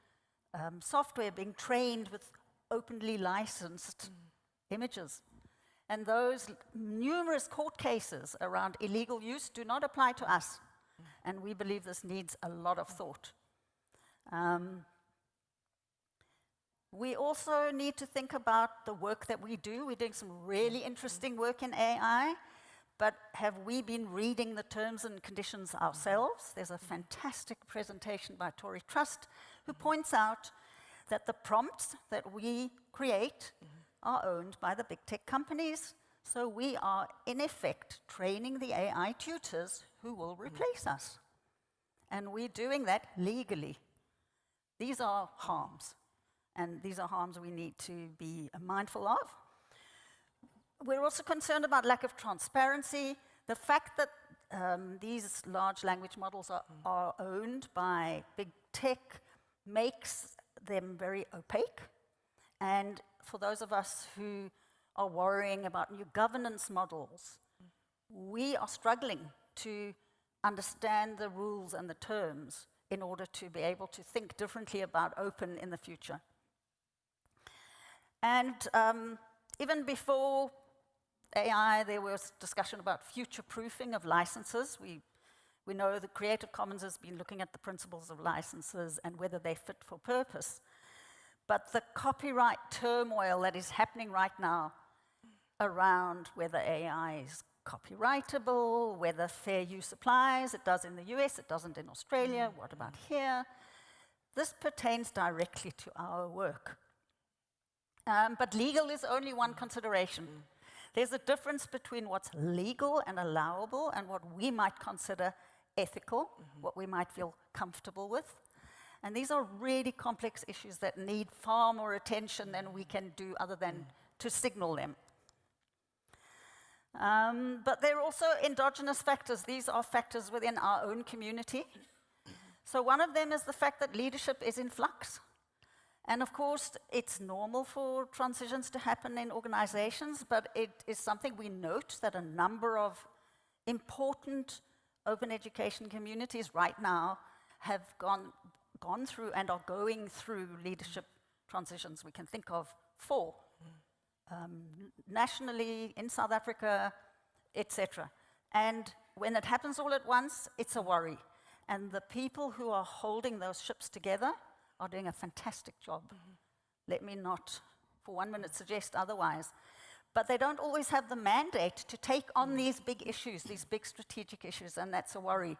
S5: software being trained with openly licensed images. And those numerous court cases around illegal use do not apply to us. And we believe this needs a lot of thought. We also need to think about the work that we do. We're doing some really interesting work in AI, but have we been reading the terms and conditions ourselves? There's a fantastic presentation by Tori Trust, who points out that the prompts that we create are owned by the big tech companies. So we are, in effect, training the AI tutors who will replace us. And we're doing that legally. These are harms. And these are harms we need to be mindful of. We're also concerned about lack of transparency. The fact that these large language models are owned by big tech makes them very opaque. And for those of us who are worrying about new governance models, we are struggling to understand the rules and the terms in order to be able to think differently about open in the future. And even before AI, there was discussion about future-proofing of licenses. We know that Creative Commons has been looking at the principles of licenses and whether they fit for purpose. But the copyright turmoil that is happening right now around whether AI is copyrightable, whether fair use applies, it does in the US, it doesn't in Australia, what about here? This pertains directly to our work. But legal is only one consideration. There's a difference between what's legal and allowable and what we might consider ethical, what we might feel comfortable with. And these are really complex issues that need far more attention than we can do other than to signal them. But there are also endogenous factors. These are factors within our own community. So one of them is the fact that leadership is in flux. And of course, it's normal for transitions to happen in organizations, but it is something we note that a number of important open education communities right now have gone through and are going through leadership transitions. We can think of 4. Nationally, in South Africa, etc. And when it happens all at once, it's a worry. And the people who are holding those ships together are doing a fantastic job. Let me not for 1 minute suggest otherwise. But they don't always have the mandate to take on these big issues, these big strategic issues, and that's a worry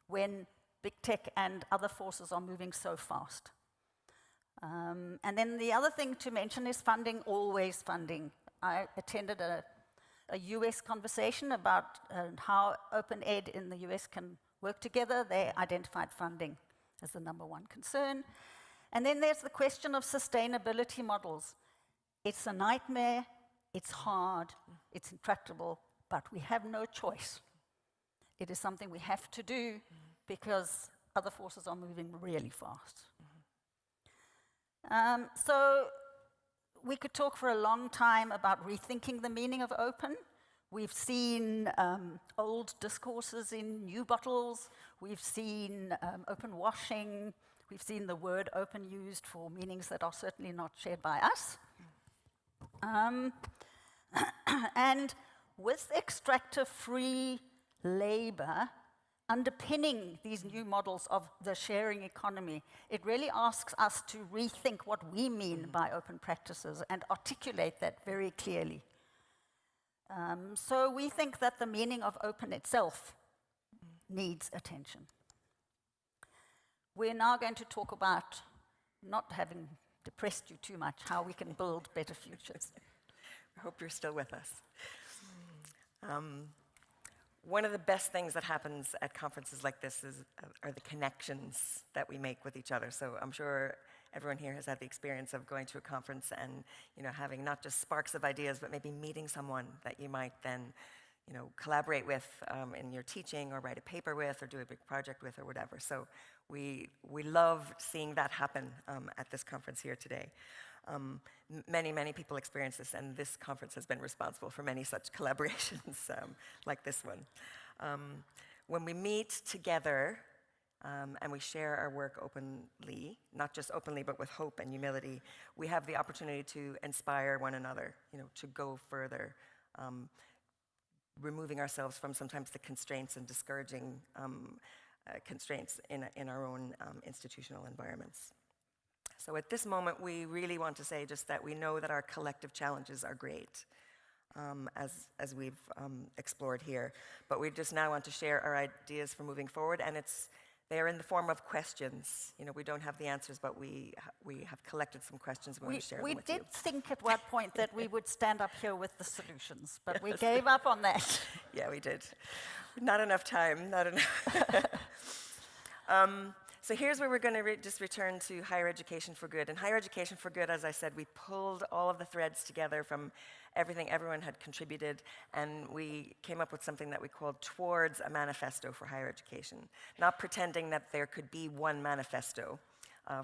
S5: when big tech and other forces are moving so fast. And then the other thing to mention is funding, always funding. I attended a US conversation about how open ed in the US can work together. They identified funding as the number one concern. And then there's the question of sustainability models. It's a nightmare, it's hard, it's intractable, but we have no choice. It is something we have to do because other forces are moving really fast. So we could talk for a long time about rethinking the meaning of open. We've seen old discourses in new bottles. We've seen open washing. We've seen the word open used for meanings that are certainly not shared by us. And with extractive-free labor underpinning these new models of the sharing economy, it really asks us to rethink what we mean by open practices and articulate that very clearly. So we think that the meaning of open itself needs attention. We're now going to talk about, not having depressed you too much, how we can build better futures.
S4: I hope you're still with us. One of the best things that happens at conferences like this are the connections that we make with each other. So I'm sure everyone here has had the experience of going to a conference and having not just sparks of ideas, but maybe meeting someone that you might then collaborate with in your teaching or write a paper with or do a big project with or whatever. So we love seeing that happen at this conference here today. Many people experience this, and this conference has been responsible for many such collaborations like this one. When we meet together, and we share our work openly, not just openly, but with hope and humility, we have the opportunity to inspire one another, to go further, removing ourselves from sometimes the constraints and discouraging constraints in our own institutional environments. So at this moment, we really want to say just that we know that our collective challenges are great, as we've explored here. But we just now want to share our ideas for moving forward, and they are in the form of questions. We don't have the answers, but we have collected some questions. We want to share them with you.
S5: We did think at one point that we would stand up here with the solutions, but we gave up on that.
S4: Yeah, we did. Not enough time, not enough. So here's where we're going to just return to Higher Education for Good. And Higher Education for Good, as I said, we pulled all of the threads together from everything everyone had contributed, and we came up with something that we called Towards a Manifesto for Higher Education. Not pretending that there could be one manifesto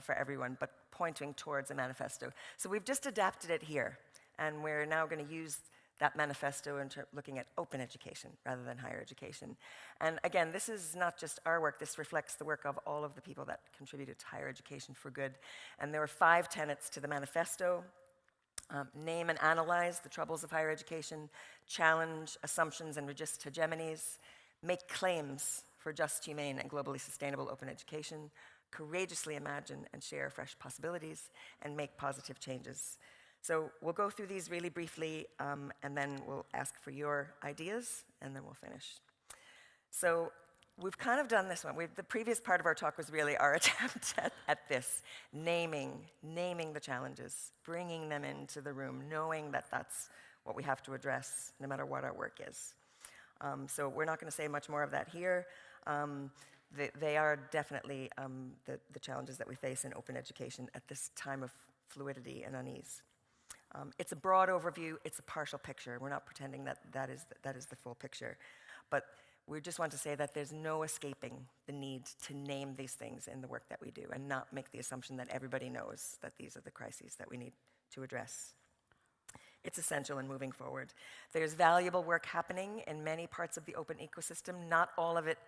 S4: for everyone, but pointing towards a manifesto. So we've just adapted it here, and we're now going to use that manifesto into looking at open education rather than higher education. And again, this is not just our work, this reflects the work of all of the people that contributed to Higher Education for Good. And there were 5 tenets to the manifesto. Name and analyze the troubles of higher education, challenge assumptions and resist hegemonies, make claims for just, humane, and globally sustainable open education, courageously imagine and share fresh possibilities, and make positive changes. So we'll go through these really briefly, and then we'll ask for your ideas, and then we'll finish. So we've kind of done this one. The previous part of our talk was really our attempt at this, naming the challenges, bringing them into the room, knowing that that's what we have to address, no matter what our work is. So we're not going to say much more of that here. They are definitely the challenges that we face in open education at this time of fluidity and unease. It's a broad overview, it's a partial picture. We're not pretending that is the full picture. But we just want to say that there's no escaping the need to name these things in the work that we do and not make the assumption that everybody knows that these are the crises that we need to address. It's essential in moving forward. There's valuable work happening in many parts of the open ecosystem. Not all of it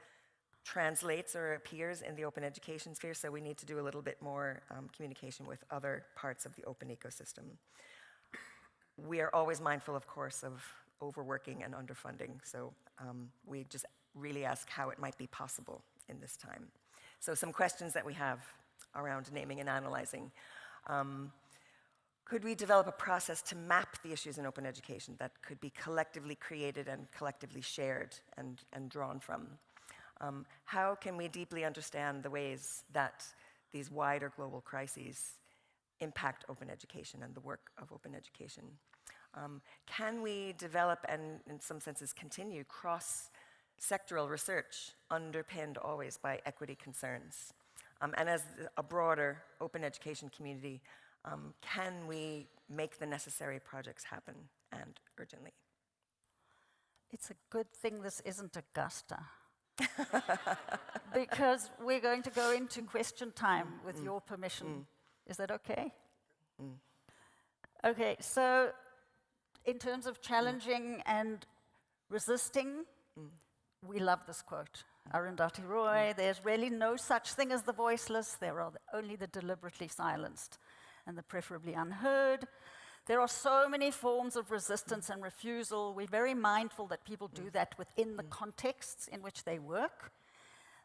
S4: translates or appears in the open education sphere, so we need to do a little bit more communication with other parts of the open ecosystem. We are always mindful, of course, of overworking and underfunding, so we just really ask how it might be possible in this time. So some questions that we have around naming and analyzing. Could we develop a process to map the issues in open education that could be collectively created and collectively shared and drawn from? How can we deeply understand the ways that these wider global crises impact open education and the work of open education? Can we develop and, in some senses, continue cross-sectoral research underpinned always by equity concerns? And as a broader open education community, can we make the necessary projects happen, and urgently?
S5: It's a good thing this isn't Augusta. Because we're going to go into question time with your permission. Is that okay? Okay, so in terms of challenging and resisting, we love this quote. Arundhati Roy, there's really no such thing as the voiceless, there are only the deliberately silenced and the preferably unheard. There are so many forms of resistance and refusal. We're very mindful that people do that within the contexts in which they work.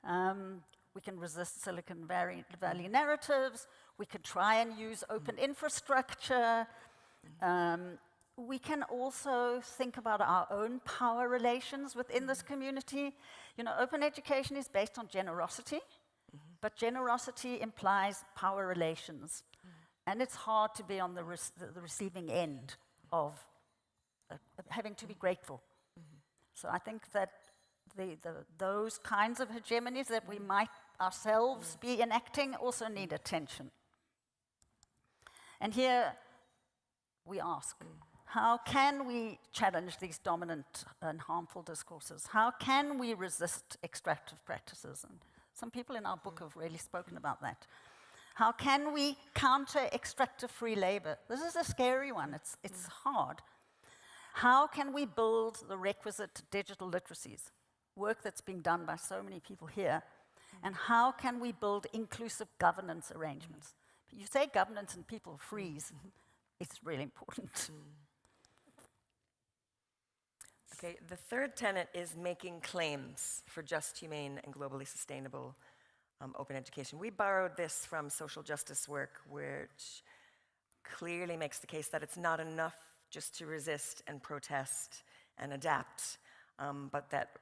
S5: We can resist Silicon Valley narratives. We can try and use open infrastructure. We can also think about our own power relations within this community. Open education is based on generosity, but generosity implies power relations. And it's hard to be on the receiving end of having to be grateful. So I think that those kinds of hegemonies that we might ourselves be enacting also need attention. And here we ask, how can we challenge these dominant and harmful discourses? How can we resist extractive practices? And some people in our book have really spoken about that. How can we counter extractive free labor? This is a scary one, it's hard. How can we build the requisite digital literacies? Work that's being done by so many people here. And how can we build inclusive governance arrangements? You say governance and people freeze. It's really important.
S4: Okay, the third tenet is making claims for just, humane, and globally sustainable open education. We borrowed this from social justice work, which clearly makes the case that it's not enough just to resist and protest and adapt, but that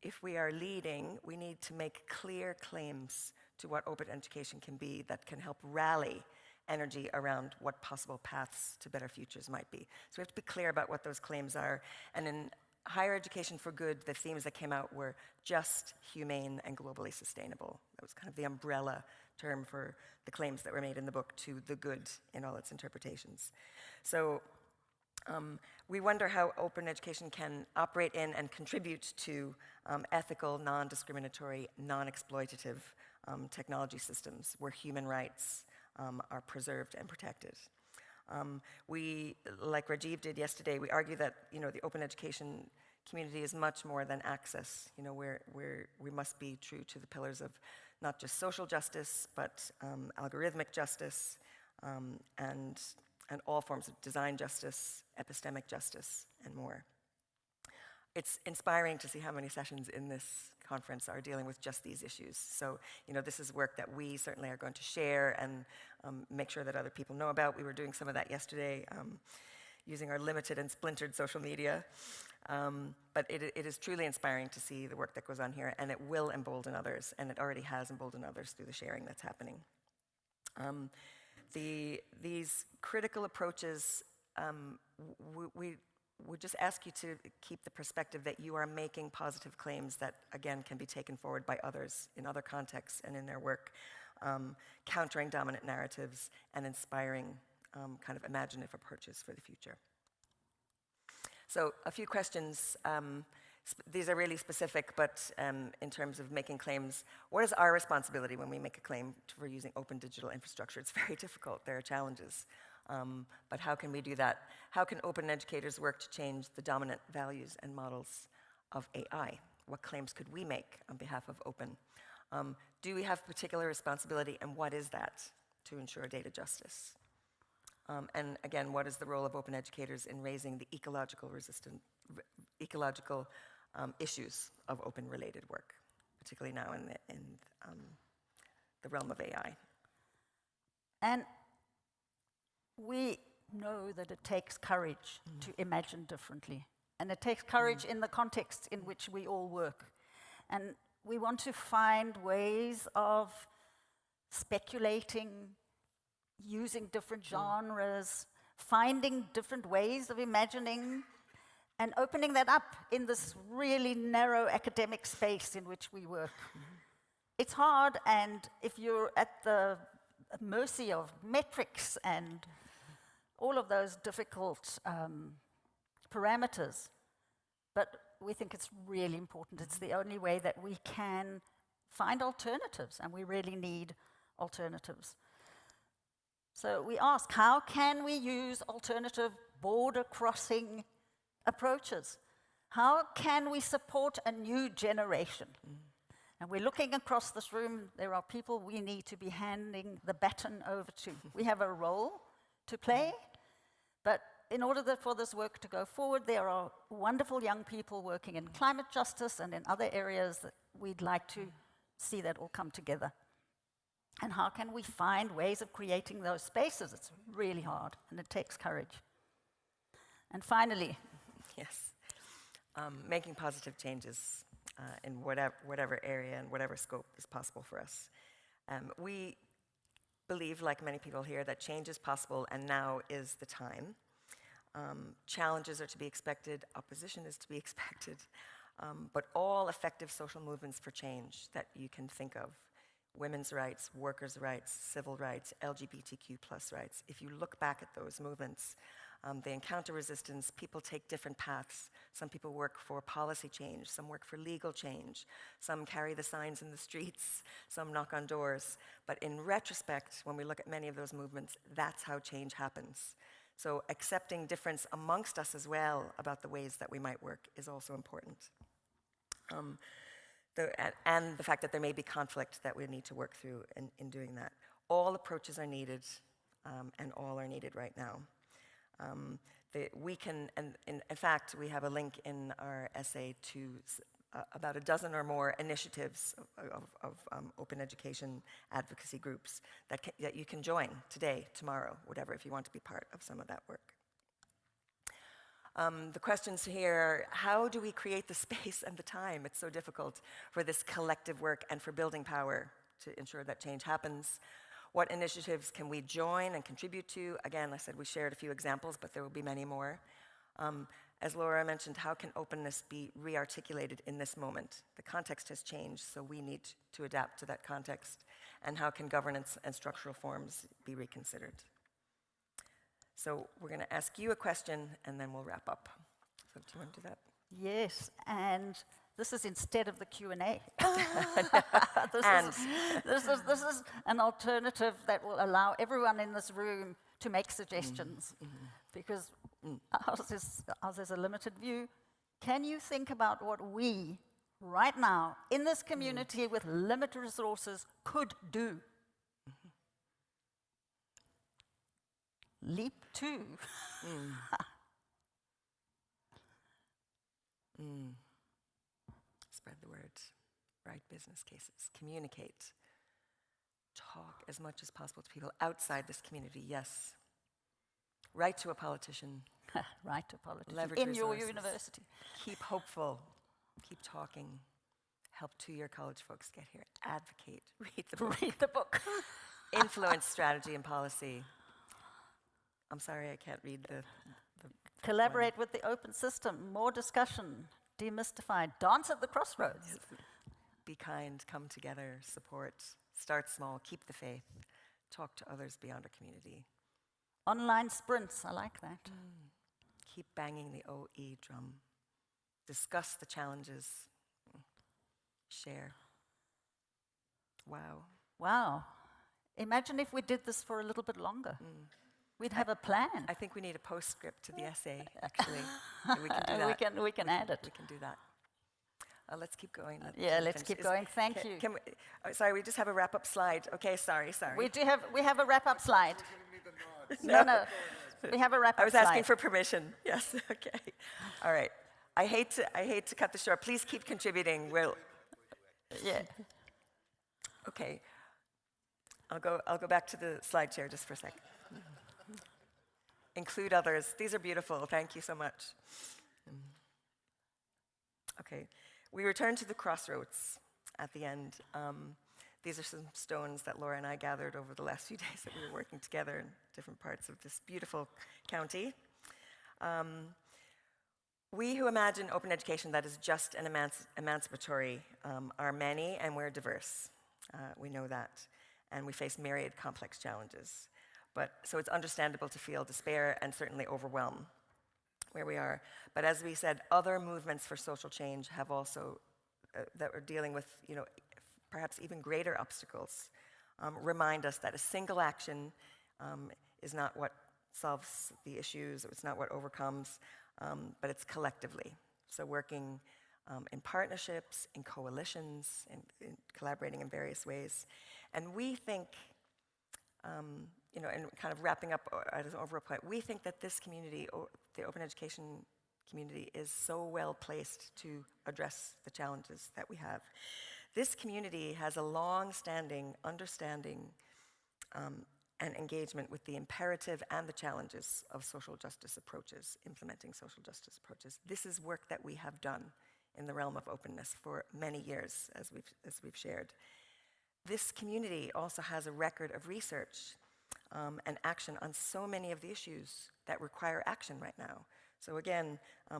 S4: if we are leading, we need to make clear claims to what open education can be that can help rally energy around what possible paths to better futures might be. So we have to be clear about what those claims are. And in Higher Education for Good, the themes that came out were just, humane, and globally sustainable. That was kind of the umbrella term for the claims that were made in the book to the good in all its interpretations. So we wonder how open education can operate in and contribute to ethical, non-discriminatory, non-exploitative technology systems where human rights are preserved and protected. We, like Rajiv did yesterday, we argue that the open education community is much more than access. Where we must be true to the pillars of not just social justice, but algorithmic justice, and all forms of design justice, epistemic justice, and more. It's inspiring to see how many sessions in this conference are dealing with just these issues. So, this is work that we certainly are going to share and make sure that other people know about. We were doing some of that yesterday using our limited and splintered social media. But it is truly inspiring to see the work that goes on here, and it will embolden others, and it already has emboldened others through the sharing that's happening. These critical approaches, we would just ask you to keep the perspective that you are making positive claims that, again, can be taken forward by others in other contexts and in their work, countering dominant narratives and inspiring kind of imaginative approaches for the future. So a few questions. These are really specific, but in terms of making claims, what is our responsibility when we make a claim for using open digital infrastructure? It's very difficult. There are challenges. But how can we do that? How can open educators work to change the dominant values and models of AI? What claims could we make on behalf of open? Do we have particular responsibility, and what is that to ensure data justice? And again, what is the role of open educators in raising the ecological issues of open-related work, particularly now in the realm of AI?
S5: And we know that it takes courage to imagine differently. And it takes courage in the context in which we all work. And we want to find ways of speculating, using different genres, finding different ways of imagining, and opening that up in this really narrow academic space in which we work. It's hard, and if you're at the mercy of metrics and all of those difficult parameters, but we think it's really important. It's the only way that we can find alternatives, and we really need alternatives. So we ask, how can we use alternative border-crossing approaches? How can we support a new generation? And we're looking across this room. There are people we need to be handing the baton over to. We have a role to play, but in order for this work to go forward, there are wonderful young people working in climate justice and in other areas that we'd like to see that all come together. And how can we find ways of creating those spaces? It's really hard, and it takes courage. And finally,
S4: yes, making positive changes in whatever area and whatever scope is possible for us. We believe, like many people here, that change is possible, and now is the time. Challenges are to be expected, opposition is to be expected, but all effective social movements for change that you can think of, women's rights, workers' rights, civil rights, LGBTQ+ rights, if you look back at those movements, they encounter resistance, people take different paths. Some people work for policy change, some work for legal change, some carry the signs in the streets, some knock on doors. But in retrospect, when we look at many of those movements, that's how change happens. So accepting difference amongst us as well about the ways that we might work is also important. And the fact that there may be conflict that we need to work through in doing that. All approaches are needed, and all are needed right now. We can, and in fact, we have a link in our essay to about a dozen or more initiatives of open education advocacy groups that you can join today, tomorrow, whatever, if you want to be part of some of that work. The questions here are, how do we create the space and the time? It's so difficult for this collective work and for building power to ensure that change happens. What initiatives can we join and contribute to? Again, I said we shared a few examples, but there will be many more. As Laura mentioned, how can openness be re-articulated in this moment? The context has changed, so we need to adapt to that context. And how can governance and structural forms be reconsidered? So we're going to ask you a question, and then we'll wrap up. So do you want to do that?
S5: Yes, and this is instead of the Q&A. This is an alternative that will allow everyone in this room to make suggestions, because ours is a limited view. Can you think about what we, right now, in this community with limited resources, could do? Leap 2.
S4: Spread the word, write business cases, communicate, talk as much as possible to people outside this community, yes. Write to a politician.
S5: Write to politicians
S4: Leverage
S5: in your
S4: resources.
S5: university.
S4: Keep hopeful, keep talking, help 2-year college folks get here, advocate, read the book,
S5: Read the book.
S4: influence strategy and policy. I'm sorry I can't read the
S5: Collaborate with the open system, more discussion, demystify, dance at the crossroads.
S4: Be kind, come together, support, start small, keep the faith, talk to others beyond our community.
S5: Online sprints, I like that.
S4: Keep banging the OE drum. Discuss the challenges. Share. Wow.
S5: Wow. Imagine if we did this for a little bit longer. We'd have a plan.
S4: I think we need a postscript to the essay, actually. We can do that.
S5: We can add it.
S4: We can do that. Let's keep going.
S5: Let's keep going. Thank you.
S4: Sorry, we just have a wrap-up slide. Okay, sorry.
S5: We have a wrap-up slide. No. We have a wrap-up slide.
S4: I was asking for permission. Yes, okay. All right. I hate to cut this short. Please keep contributing.
S5: Yeah.
S4: Okay. I'll go back to the slide share just for a sec. Include others. These are beautiful. Thank you so much. Okay. We return to the crossroads at the end. These are some stones that Laura and I gathered over the last few days that we were working together in different parts of this beautiful county. We who imagine open education that is just and emancipatory are many, and we're diverse. We know that. And we face myriad complex challenges. So it's understandable to feel despair and certainly overwhelm where we are. But as we said, other movements for social change have also, that are dealing with, perhaps even greater obstacles, remind us that a single action is not what solves the issues, it's not what overcomes, but it's collectively. So working in partnerships, in coalitions, in collaborating in various ways. And we think, and kind of wrapping up as an overall point, we think that this community, the open education community, is so well placed to address the challenges that we have. This community has a long-standing understanding and engagement with the imperative and the challenges of social justice approaches, implementing social justice approaches. This is work that we have done in the realm of openness for many years, as we've shared. This community also has a record of research and action on so many of the issues that require action right now. So again,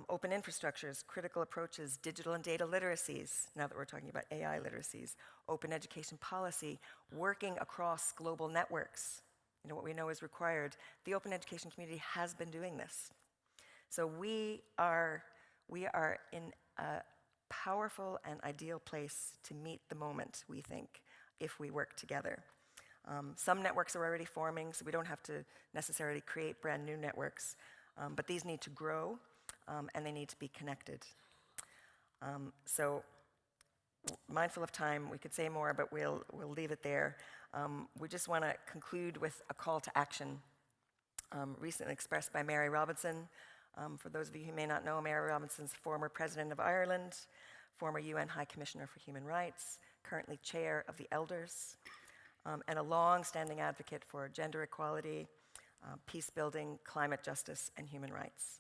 S4: open infrastructures, critical approaches, digital and data literacies, now that we're talking about AI literacies, open education policy, working across global networks, what we know is required. The open education community has been doing this. So we are in a powerful and ideal place to meet the moment, we think, if we work together. Some networks are already forming, so we don't have to necessarily create brand new networks, but these need to grow and they need to be connected. So mindful of time, we could say more, but we'll leave it there. We just want to conclude with a call to action recently expressed by Mary Robinson. For those of you who may not know, Mary Robinson's former President of Ireland, former UN High Commissioner for Human Rights, currently Chair of the Elders, and a long-standing advocate for gender equality, peace building, climate justice, and human rights.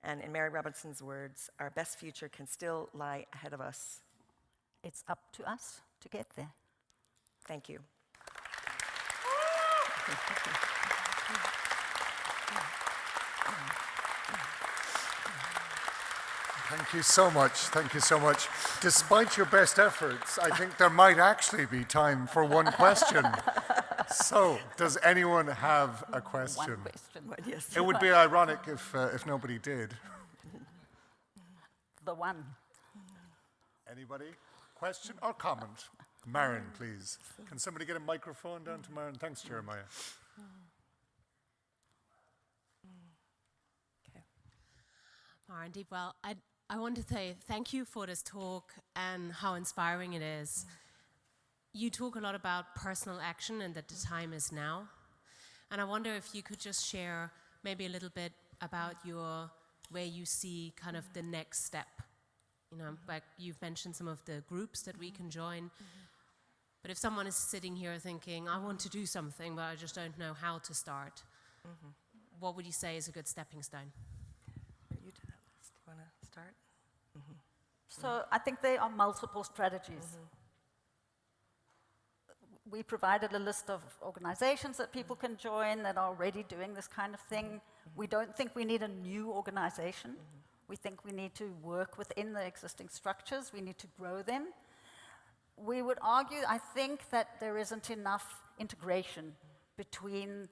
S4: And in Mary Robinson's words, our best future can still lie ahead of us.
S5: It's up to us to get there.
S4: Thank you.
S3: Thank you so much. Thank you so much. Despite your best efforts, I think there might actually be time for one question. So, does anyone have a question?
S5: One question.
S4: But yes.
S3: It would be ironic if nobody did.
S5: The one.
S3: Anybody? Question or comment? Maren, please. Can somebody get a microphone down to Maren? Thanks, Jeremiah.
S6: Marandi, well, I want to say thank you for this talk and how inspiring it is. You talk a lot about personal action and that the time is now. And I wonder if you could just share maybe a little bit about where you see kind of the next step. You know, like you've mentioned some of the groups that we can join. But if someone is sitting here thinking, I want to do something, but I just don't know how to start, what would you say is a good stepping stone?
S4: You do that list. Do you want to start?
S5: So I think there are multiple strategies. We provided a list of organizations that people can join that are already doing this kind of thing. We don't think we need a new organization. We think we need to work within the existing structures. We need to grow them. We would argue, I think, that there isn't enough integration between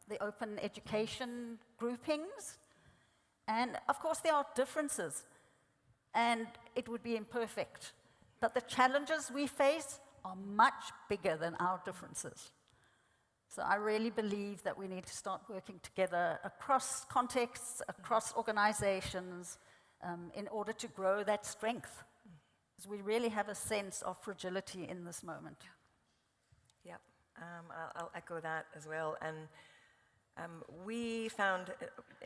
S5: the open education groupings. And of course, there are differences, and it would be imperfect. But the challenges we face are much bigger than our differences. So I really believe that we need to start working together across contexts, across organizations, in order to grow that strength. Because we really have a sense of fragility in this moment.
S4: Yep, I'll echo that as well. And we found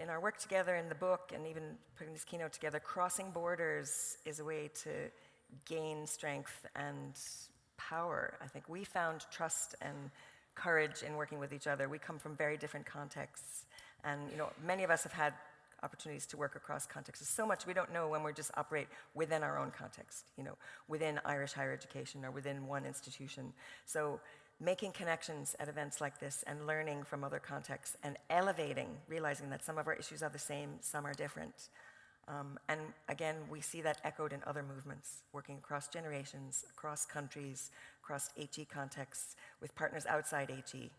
S4: in our work together in the book and even putting this keynote together, crossing borders is a way to gain strength and power. I think we found trust and courage in working with each other. We come from very different contexts. And many of us have had opportunities to work across contexts. So much we don't know when we just operate within our own context, within Irish higher education or within one institution. So making connections at events like this and learning from other contexts and elevating, realizing that some of our issues are the same, some are different. And again, we see that echoed in other movements, working across generations, across countries, across HE contexts, with partners outside HE.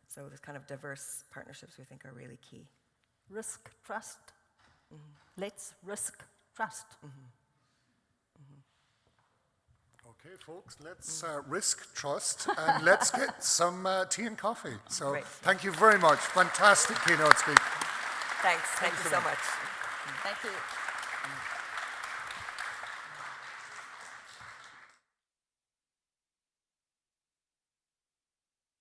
S4: So those kind of diverse partnerships we think are really key.
S5: Risk, trust. Let's risk trust.
S3: Okay, folks, let's risk trust and let's get some tea and coffee. So
S4: Great.
S3: Thank you very much. Fantastic keynote speaker.
S4: Thanks. Thank you so much.
S5: Thank you.